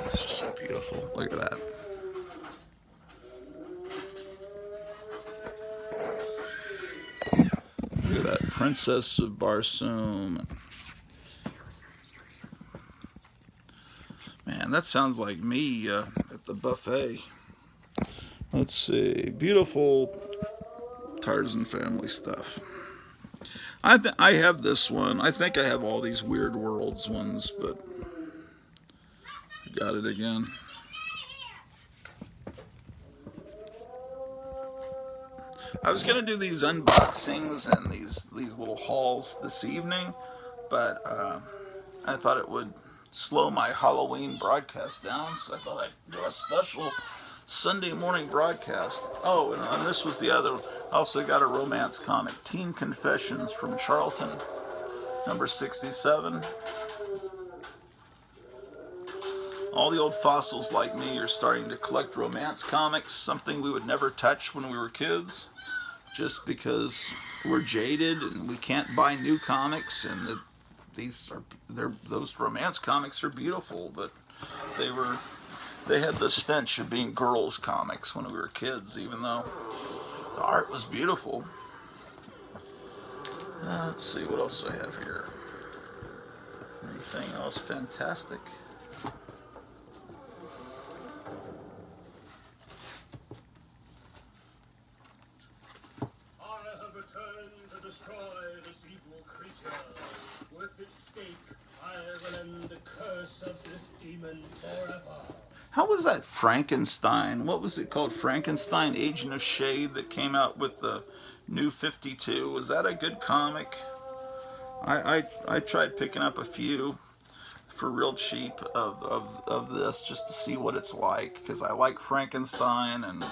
This is so beautiful. Look at that. Look at that. Princess of Barsoom. Man, that sounds like me at the buffet. Let's see. Beautiful Tarzan family stuff. I have this one. I think I have all these Weird Worlds ones, but got it again. I was gonna do these unboxings and these little hauls this evening, but I thought it would slow my Halloween broadcast down, so I thought I'd do a special Sunday morning broadcast. Oh, and this was the other. I also got a romance comic, Teen Confessions from Charlton, number 67. All the old fossils like me are starting to collect romance comics, something we would never touch when we were kids, just because we're jaded and we can't buy new comics. And those romance comics are beautiful, but they had the stench of being girls' comics when we were kids, even though the art was beautiful. Let's see what else I have here. Anything else fantastic? This evil creature. With this stake, I will end the curse of this demon forever. How was that Frankenstein? What was it called? Frankenstein Agent of Shade that came out with the New 52. Was that a good comic? I tried picking up a few for real cheap of this just to see what it's like, because I like Frankenstein, and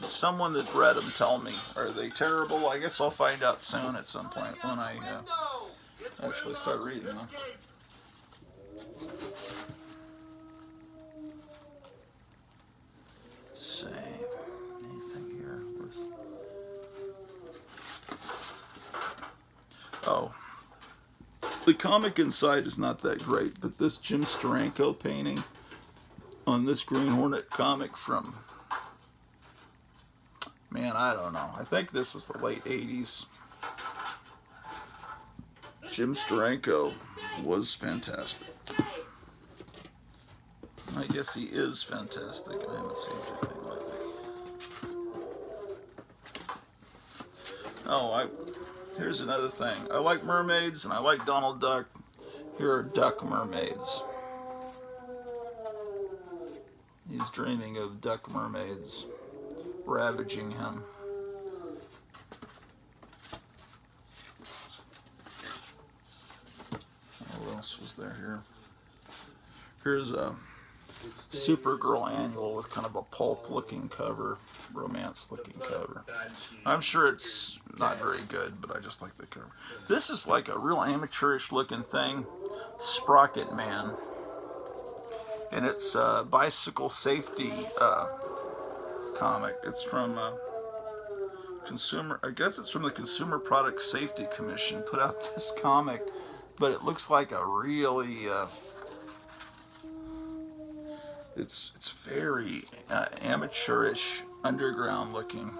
someone that read them tell me, are they terrible? I guess I'll find out soon at some point when I actually start reading them. Let's see. Anything here? Oh. The comic inside is not that great, but this Jim Steranko painting on this Green Hornet comic from, man, I don't know. I think this was the late 80s. Jim Steranko was fantastic. I guess he is fantastic. I haven't seen anything like Here's another thing. I like mermaids and I like Donald Duck. Here are duck mermaids. He's dreaming of duck mermaids ravaging him. What else was there here? Here's a Supergirl annual with kind of a pulp-looking cover, romance-looking cover. I'm sure it's not very good, but I just like the cover. This is like a real amateurish-looking thing, Sprocket Man, and it's a bicycle safety comic. It's from I guess it's from the Consumer Product Safety Commission. Put out this comic, but it looks like a really it's very amateurish, underground looking,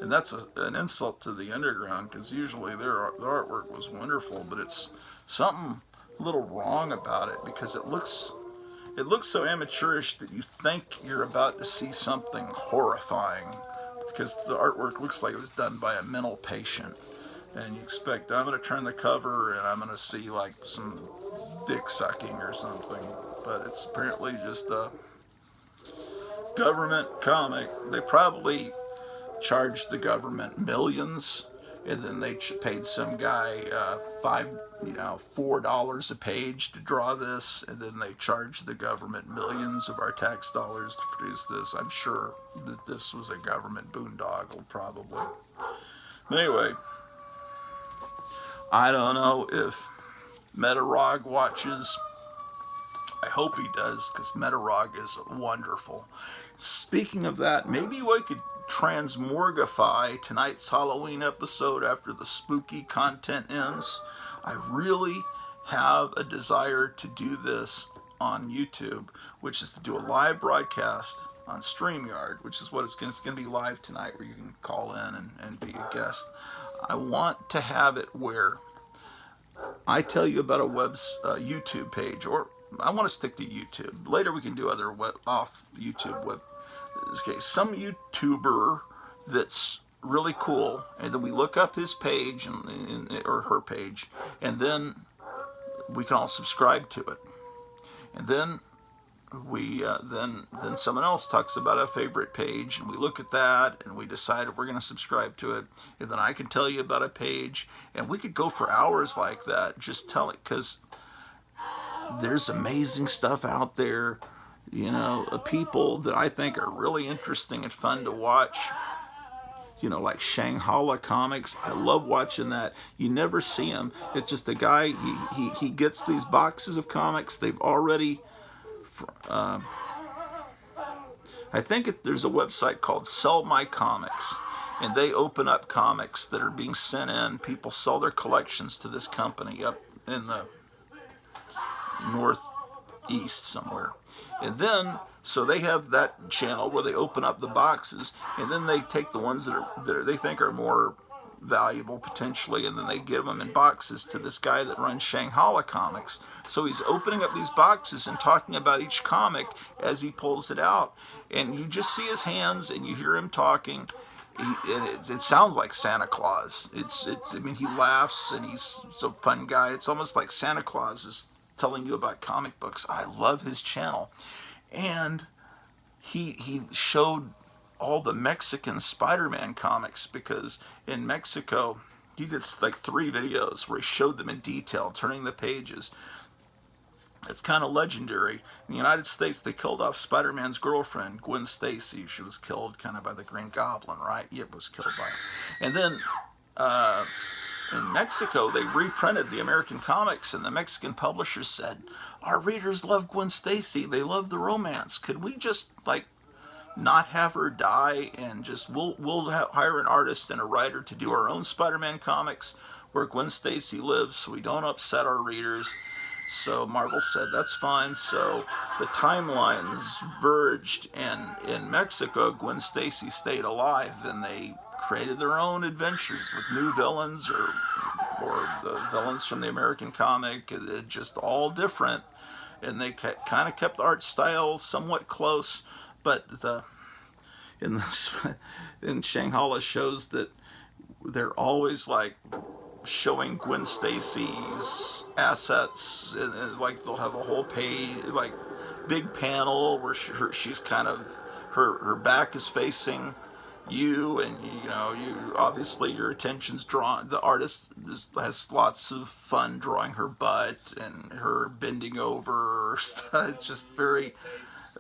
and that's an insult to the underground, because usually their artwork was wonderful, but it's something a little wrong about it, because it looks so amateurish that you think you're about to see something horrifying, because the artwork looks like it was done by a mental patient, and you expect, I'm going to turn the cover and I'm going to see like some dick sucking or something, but it's apparently just a government comic. They probably charged the government millions, and then they paid some guy $4 a page to draw this, and then they charged the government millions of our tax dollars to produce this. I'm sure that this was a government boondoggle, probably. But anyway, I don't know if Metarog watches. I hope he does, because Metarog is wonderful. Speaking of that, maybe we could transmorgify tonight's Halloween episode after the spooky content ends. I really have a desire to do this on YouTube, which is to do a live broadcast on StreamYard, which is what it's going to be live tonight, where you can call in and be a guest. I want to have it where I tell you about a YouTube page, or I want to stick to YouTube. Later we can do other off YouTube web. Okay, some YouTuber that's really cool, and then we look up his page or her page, and then we can all subscribe to it. And then we then someone else talks about a favorite page, and we look at that and we decide if we're going to subscribe to it, and then I can tell you about a page, and we could go for hours like that, just telling, because there's amazing stuff out there, people that I think are really interesting and fun to watch, like Shanghala Comics. I love watching that. You never see him. It's just a guy, he gets these boxes of comics. They've already I think there's a website called Sell My Comics, and they open up comics that are being sent in. People sell their collections to this company up in the northeast somewhere. And then, so they have that channel where they open up the boxes, and then they take the ones that they think are more valuable potentially, and then they give them in boxes to this guy that runs Shanghala Comics. So he's opening up these boxes and talking about each comic as he pulls it out, and you just see his hands and you hear him talking. It sounds like Santa Claus. I mean, he laughs and he's a fun guy. It's almost like Santa Claus is telling you about comic books. I love his channel. And he showed all the Mexican Spider-Man comics, because in Mexico he did like 3 videos where he showed them in detail, turning the pages. It's kind of legendary. In the United States, they killed off Spider-Man's girlfriend, Gwen Stacy. She was killed kind of by the Green Goblin, right? Yep, was killed by her. And then in Mexico, they reprinted the American comics, and the Mexican publishers said, our readers love Gwen Stacy. They love the romance. Could we just, not have her die, and just we'll hire an artist and a writer to do our own Spider-Man comics where Gwen Stacy lives, so we don't upset our readers. So Marvel said that's fine. So the timelines verged, and in Mexico, Gwen Stacy stayed alive, and they created their own adventures with new villains, or the villains from the American comic, just all different, and they kind of kept the art style somewhat close. But in Shanghala shows that they're always like showing Gwen Stacy's assets, and like they'll have a whole page, like big panel where she's kind of her back is facing you, and you know, you obviously your attention's drawn. The artist has lots of fun drawing her butt and her bending over. It's just very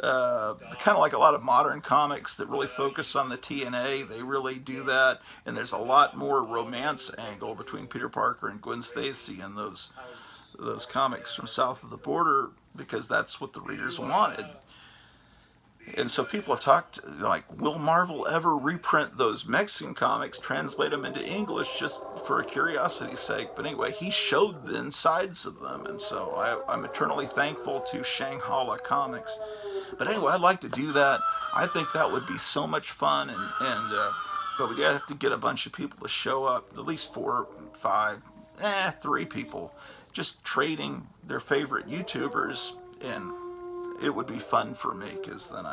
kind of like a lot of modern comics that really focus on the TNA. They really do that, and there's a lot more romance angle between Peter Parker and Gwen Stacy in those comics from south of the border, because that's what the readers wanted. And so people have talked, like, will Marvel ever reprint those Mexican comics, translate them into English just for a curiosity's sake? But anyway, he showed the insides of them, and so I'm eternally thankful to Shanghala Comics. But anyway, I'd like to do that. I think that would be so much fun, but we'd have to get a bunch of people to show up, at least 4, 5, 3 people, just trading their favorite YouTubers, and it would be fun for me, because then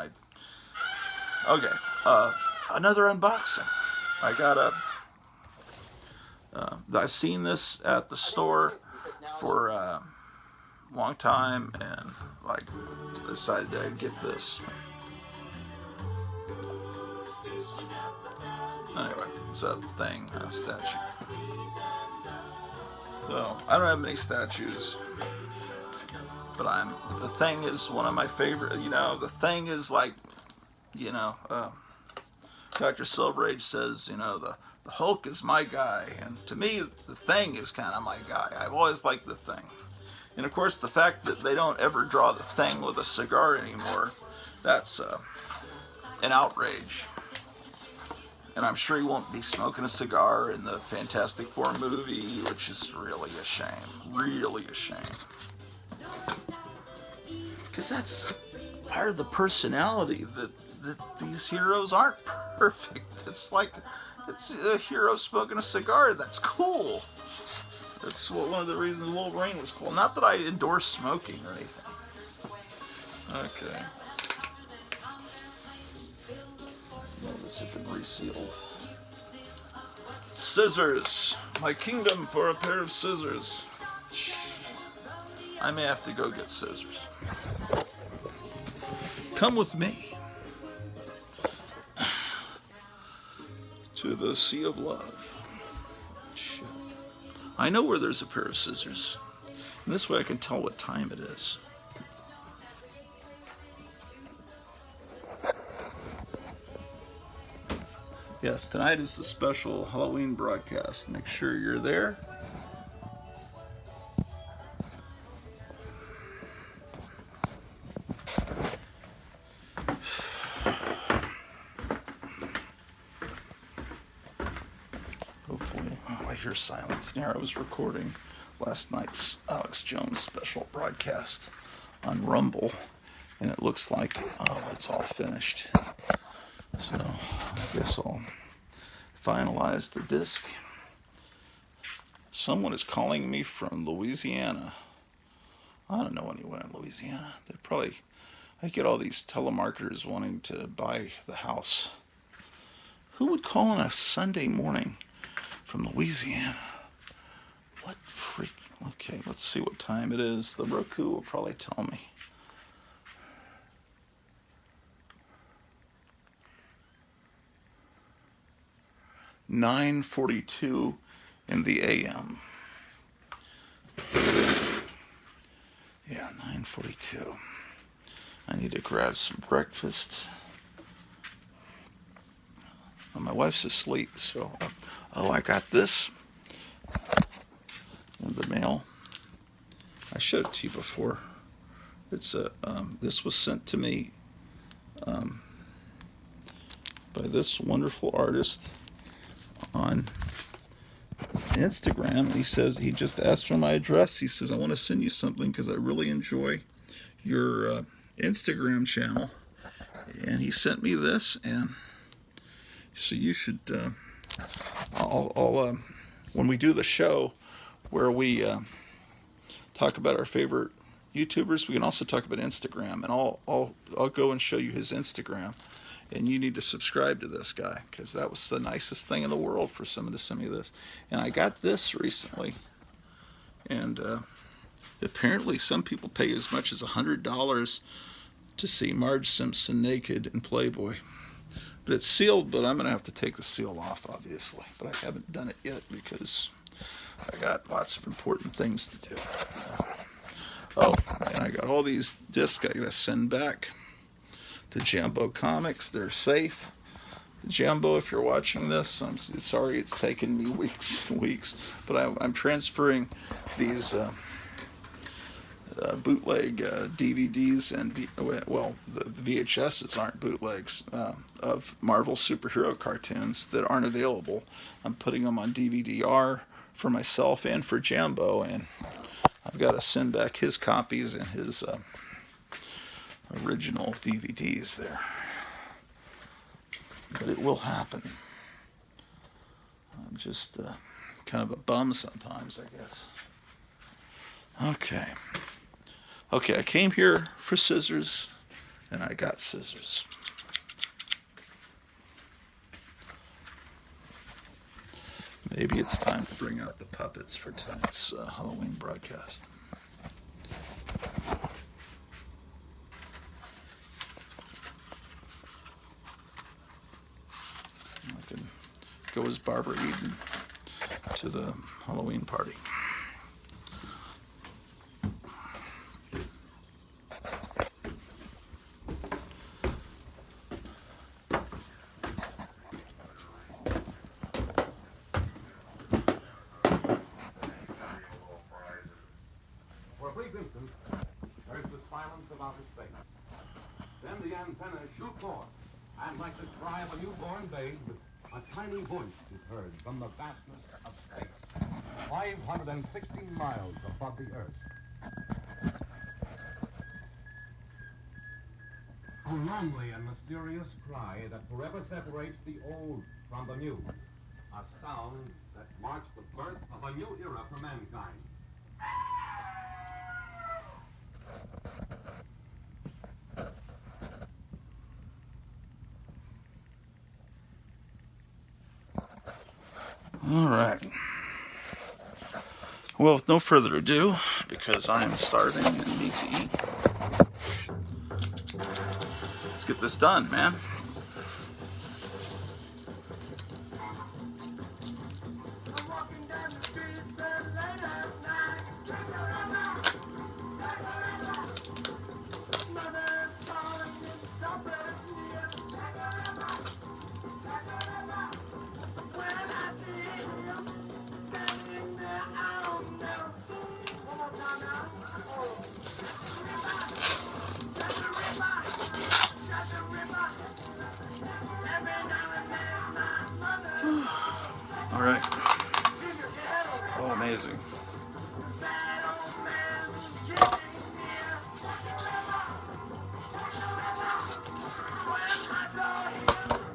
okay, another unboxing. I got I've seen this at the store for a long time, and like decided to get this. Anyway, it's a thing, a statue. So I don't have many statues, but the Thing is one of my favorite. You know, the Thing is like, you know, Dr. Silverage says, you know, the Hulk is my guy, and to me, the Thing is kind of my guy. I've always liked the Thing, and of course, the fact that they don't ever draw the Thing with a cigar anymore, that's an outrage. And I'm sure he won't be smoking a cigar in the Fantastic Four movie, which is really a shame. Really a shame. Because that's part of the personality, that these heroes aren't perfect. It's like, it's a hero smoking a cigar. That's cool. That's one of the reasons Wolverine was cool. Not that I endorse smoking or anything. Okay. No, this has been resealed. Scissors. My kingdom for a pair of scissors. I may have to go get scissors. Come with me to the Sea of Love. Shit. I know where there's a pair of scissors. And this way I can tell what time it is. Yes, tonight is the special Halloween broadcast. Make sure you're there. Hopefully, I hear silence now. I was recording last night's Alex Jones special broadcast on Rumble, and it looks like, it's all finished. So I guess I'll finalize the disc. Someone is calling me from Louisiana. I don't know anyone in Louisiana. I get all these telemarketers wanting to buy the house. Who would call on a Sunday morning from Louisiana? What freak? Okay, let's see what time it is. The Roku will probably tell me. (9:42) in the AM. Yeah, 9:42. I need to grab some breakfast. Well, my wife's asleep, so I got this in the mail. I showed it to you before. It's this was sent to me by this wonderful artist on Instagram. He says he just asked for my address. He says, I want to send you something because I really enjoy your Instagram channel, and he sent me this, and so you should I'll when we do the show where we talk about our favorite YouTubers, we can also talk about Instagram, and I'll go and show you his Instagram. and you need to subscribe to this guy, because that was the nicest thing in the world for someone to send me this. And I got this recently, and apparently some people pay as much as $100 to see Marge Simpson naked in Playboy. But it's sealed, but I'm going to have to take the seal off, obviously. But I haven't done it yet because I got lots of important things to do. Oh, and I got all these discs I got to send back to Jumbo Comics. They're safe. Jumbo, if you're watching this, I'm sorry it's taken me weeks and weeks, but I'm transferring these bootleg DVDs and the VHSs aren't bootlegs of Marvel superhero cartoons that aren't available. I'm putting them on DVD-R for myself and for Jambo, and I've got to send back his copies and his original DVDs there. But it will happen. I'm just kind of a bum sometimes, I guess. Okay, I came here for scissors, and I got scissors. Maybe it's time to bring out the puppets for tonight's Halloween broadcast. I can go as Barbara Eden to the Halloween party. There's the silence of outer space. Then the antennas shoot forth, and like the cry of a newborn babe, a tiny voice is heard from the vastness of space, 560 miles above the Earth. A lonely and mysterious cry that forever separates the old from the new. A sound that marks the birth of a new era for mankind. All right. Well, with no further ado, because I am starving and need to eat, let's get this done, man. All right. Oh, amazing.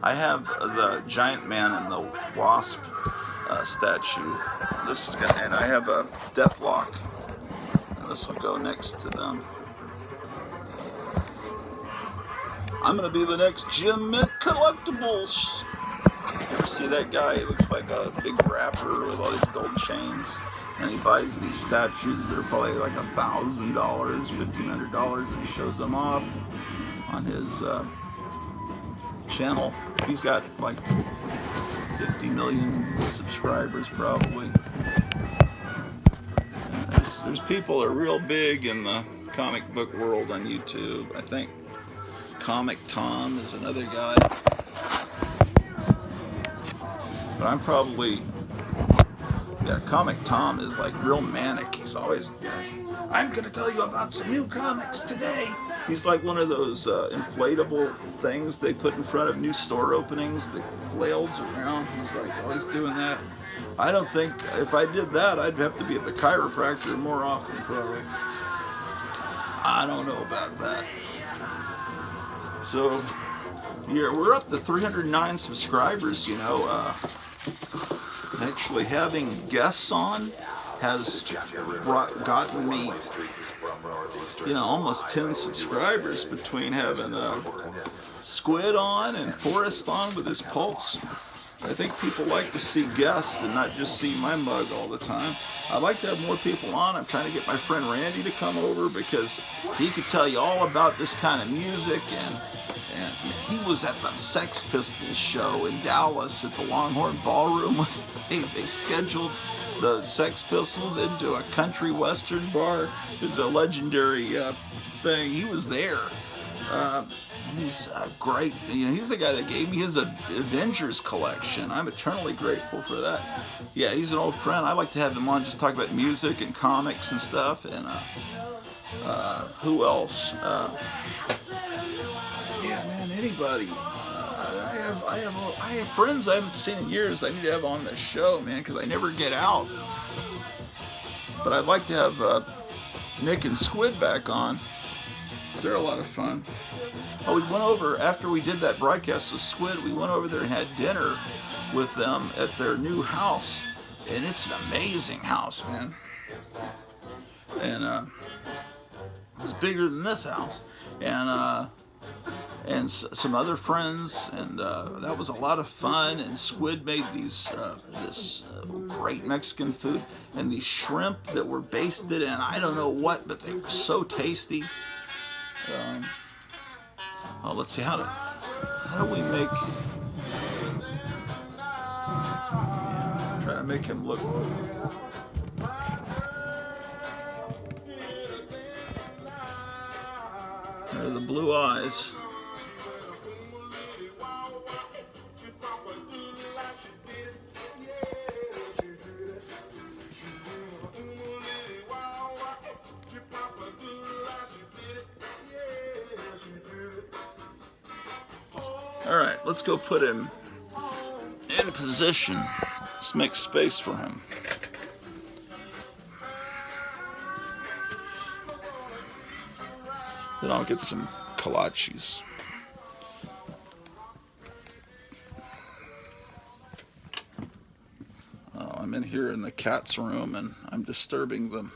I have the giant man and the Wasp statue. This is gonna, and I have a Deathlock. And this will go next to them. I'm gonna be the next Jim Mint Collectibles. You ever see that guy? He looks like a big rapper with all these gold chains, and he buys these statues that are probably like $1,000, $1,500, and he shows them off on his channel. He's got like 50 million subscribers probably. There's people that are real big in the comic book world on YouTube. I think Comic Tom is another guy. But I'm probably, yeah, Comic Tom is like real manic. He's always, I'm going to tell you about some new comics today. He's like one of those inflatable things they put in front of new store openings that flails around. He's like always doing that. I don't think, if I did that, I'd have to be at the chiropractor more often probably. I don't know about that. So, yeah, we're up to 309 subscribers, you know. Actually having guests on has gotten me you know, almost 10 subscribers between having Squid on and Forrest on with his pulse. I think people like to see guests and not just see my mug all the time. I'd like to have more people on. I'm trying to get my friend Randy to come over because he could tell you all about this kind of music, and he was at the Sex Pistols show in Dallas at the Longhorn Ballroom. They scheduled the Sex Pistols into a country western bar. It was a legendary thing. He was there. He's great. You know, he's the guy that gave me his Avengers collection. I'm eternally grateful for that. Yeah, he's an old friend. I like to have him on, just talk about music and comics and stuff. And who else? Yeah, man, anybody. I have friends I haven't seen in years. I need to have on this show, man, because I never get out. But I'd like to have Nick and Squid back on. They're a lot of fun. Oh, we went over, after we did that broadcast with Squid, we went over there and had dinner with them at their new house. And it's an amazing house, man. And it's bigger than this house. And some other friends, and that was a lot of fun. And Squid made this great Mexican food, and these shrimp that were basted in I don't know what, but they were so tasty. Oh, let's see, how do we make, try to make him look, there are the blue eyes. All right, let's go put him in position. Let's make space for him. Then I'll get some kolaches. Oh, I'm in here in the cat's room and I'm disturbing them.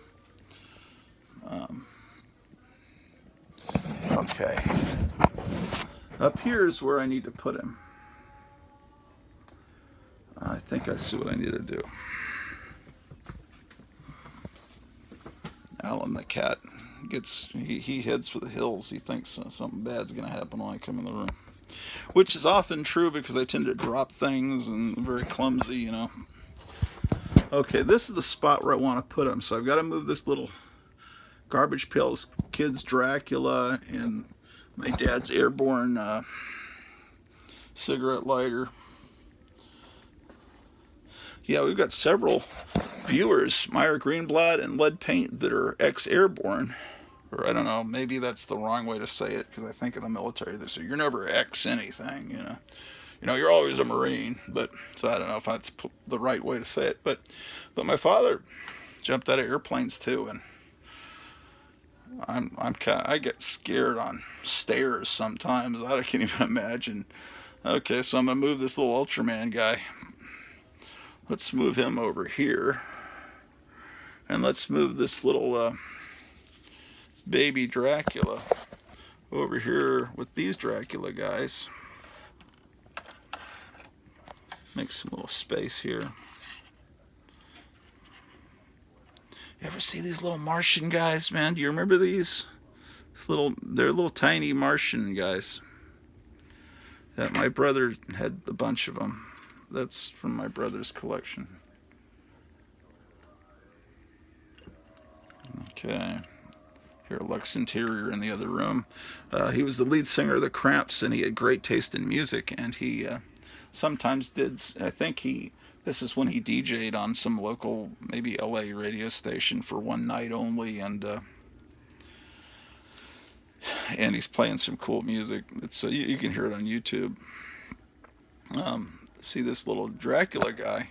Okay. Up here is where I need to put him. I think I see what I need to do. Alan the cat he heads for the hills. He thinks something bad's going to happen when I come in the room, which is often true because I tend to drop things and I'm very clumsy, you know. Okay, this is the spot where I want to put him. So I've got to move this little Garbage Pail's Kids Dracula and my dad's Airborne cigarette lighter. Yeah, we've got several viewers, Meyer Greenblatt and Lead Paint, that are ex-Airborne. Or I don't know, maybe that's the wrong way to say it, because I think in the military they say you're never ex anything, you know. You know, you're always a Marine. But so I don't know if that's the right way to say it. But my father jumped out of airplanes too, and I get scared on stairs sometimes. I can't even imagine. Okay, so I'm gonna move this little Ultraman guy. Let's move him over here, and let's move this little baby Dracula over here with these Dracula guys. Make some little space here. You ever see these little Martian guys, man? Do you remember these? They're little tiny Martian guys. That my brother had a bunch of them. That's from my brother's collection. Okay. Here, Lux Interior in the other room. He was the lead singer of the Cramps, and he had great taste in music. And he sometimes did. I think this is when he DJ'd on some local, maybe LA radio station for one night only, and he's playing some cool music. It's you can hear it on YouTube. See this little Dracula guy?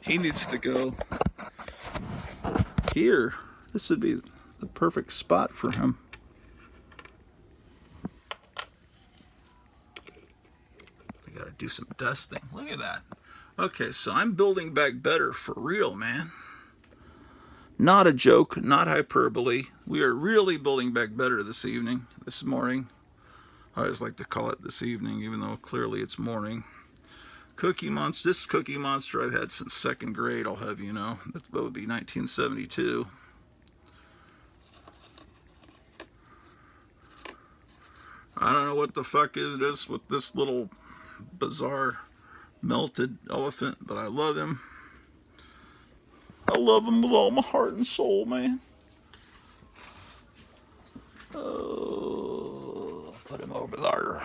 He needs to go here. This would be the perfect spot for him. I gotta do some dusting. Look at that. Okay, so I'm building back better for real, man. Not a joke, not hyperbole. We are really building back better this morning. I always like to call it this evening, even though clearly it's morning. Cookie Monster, this Cookie Monster I've had since 2nd grade, I'll have you know. That would be 1972. I don't know what the fuck it is with this little bizarre melted elephant, but I love him. I love him with all my heart and soul, man. Oh, put him over there.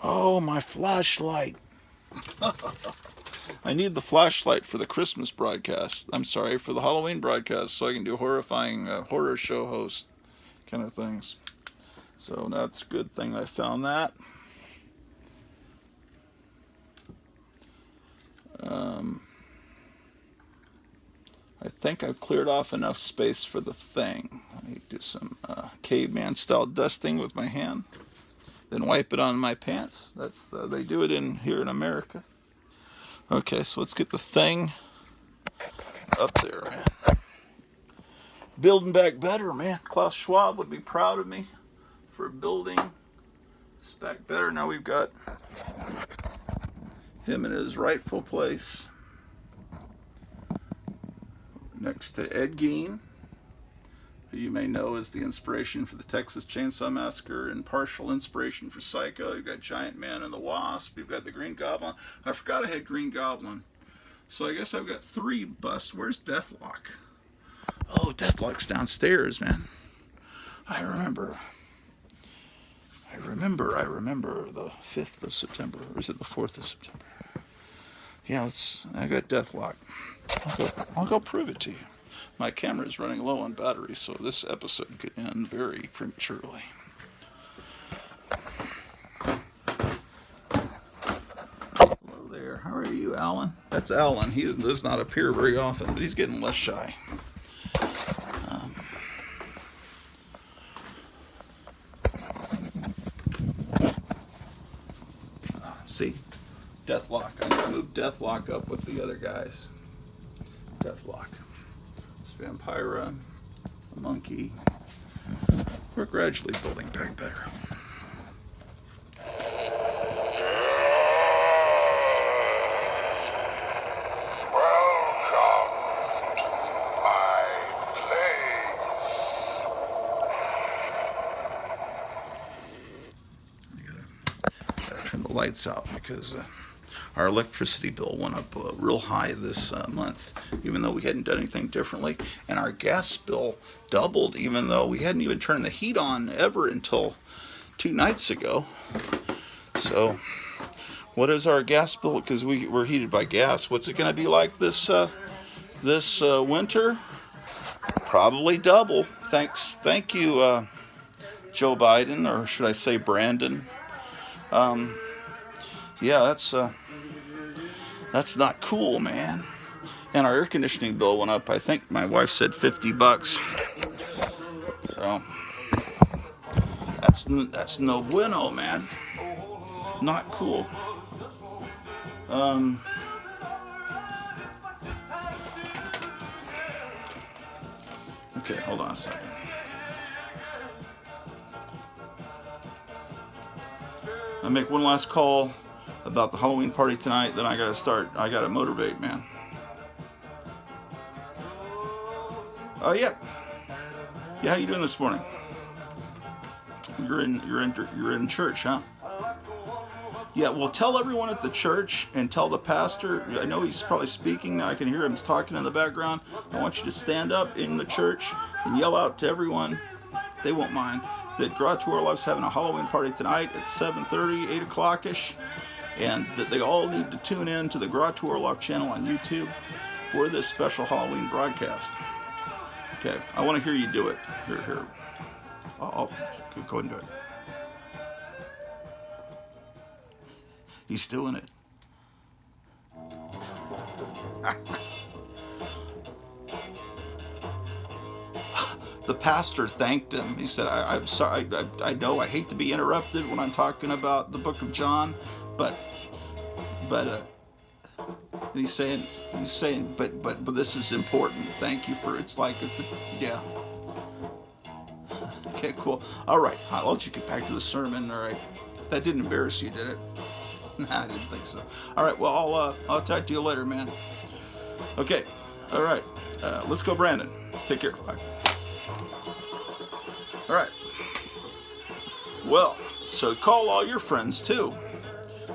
Oh, my flashlight. I need the flashlight for the Christmas broadcast. I'm sorry, for the Halloween broadcast, so I can do horrifying horror show host kind of things. So that's a good thing I found that. I think I've cleared off enough space for the thing. Let me do some caveman style dusting with my hand, then wipe it on my pants. That's they do it here in America. Okay, so let's get the thing up there, man. Building back better, man. Klaus Schwab would be proud of me for building this back better. Now we've got him in his rightful place next to Ed Gein, who you may know is the inspiration for the Texas Chainsaw Massacre and partial inspiration for Psycho. You've got Giant Man and the Wasp. You've got the Green Goblin. I forgot I had Green Goblin. So I guess I've got 3 busts. Where's Deathlock? Oh, Deathlock's downstairs, man. I remember the 5th of September. Or is it the 4th of September? Yeah, I got Deathlock. I'll go prove it to you. My camera is running low on battery, so this episode could end very prematurely. Hello there. How are you, Alan? That's Alan. He does not appear very often, but he's getting less shy. See, Deathlock. I moved Deathlock up with the other guys. Deathlock. It's Vampira, a monkey. We're gradually building back better. Lights out because our electricity bill went up real high this month, even though we hadn't done anything differently, and our gas bill doubled, even though we hadn't even turned the heat on ever until 2 nights ago. So what is our gas bill? Because we're heated by gas. What's it going to be like this winter? Probably double. Thank you, Joe Biden, or should I say Brandon. Yeah, that's not cool, man. And our air conditioning bill went up. I think my wife said $50. So that's no bueno, man. Not cool. Okay, hold on a second. I'll make one last call about the Halloween party tonight, then I gotta motivate, man. Oh yeah. Yeah, how you doing this morning? You're in church, huh? Yeah, well, tell everyone at the church and tell the pastor. I know he's probably speaking now. I can hear him talking in the background. I want you to stand up in the church and yell out to everyone. They won't mind. That Garage to Our Life's having a Halloween party tonight at 7:30, 8 o'clock-ish. And that they all need to tune in to the Garage to Our Life channel on YouTube for this special Halloween broadcast. Okay, I want to hear you do it. Here. I'll go ahead and do it. He's doing it. The pastor thanked him. He said, I'm sorry, I know I hate to be interrupted when I'm talking about the book of John, but And he's saying, but this is important. Thank you for. It's like, yeah. Okay, cool. All right, I'll let you get back to the sermon. All right, that didn't embarrass you, did it? Nah, I didn't think so. All right, well, I'll talk to you later, man. Okay, all right. Let's go, Brandon. Take care. Bye. All right. Well, so call all your friends too.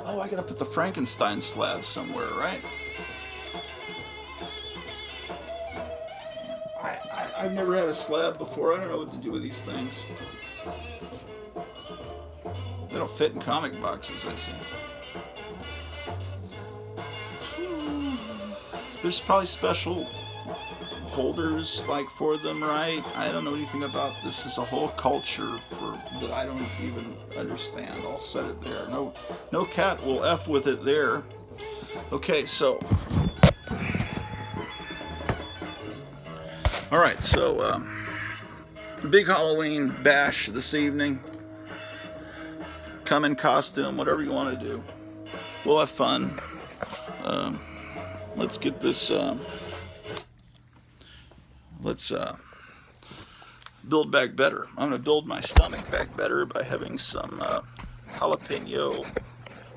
Oh, I gotta put the Frankenstein slab somewhere, right? I've never had a slab before. I don't know what to do with these things. They don't fit in comic boxes, I see. There's probably special holders like for them, right? I don't know anything about this. Is a whole culture that I don't even understand. I'll set it there. No cat will F with it there. Okay, so all right, so big Halloween bash this evening. Come in costume, whatever you want to do. We'll have fun. Let's get this. Let's build back better. I'm going to build my stomach back better by having some jalapeno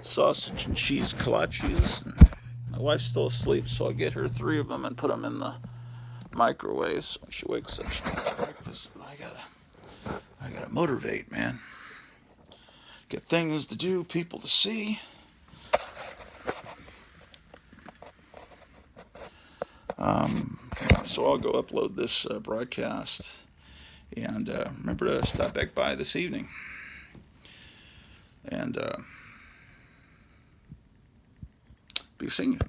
sausage and cheese kolaches. My wife's still asleep, so I'll get her 3 of them and put them in the microwave so when she wakes up she needs breakfast. But I gotta motivate, man. Get things to do, people to see. So I'll go upload this broadcast, and remember to stop back by this evening, and be seeing you.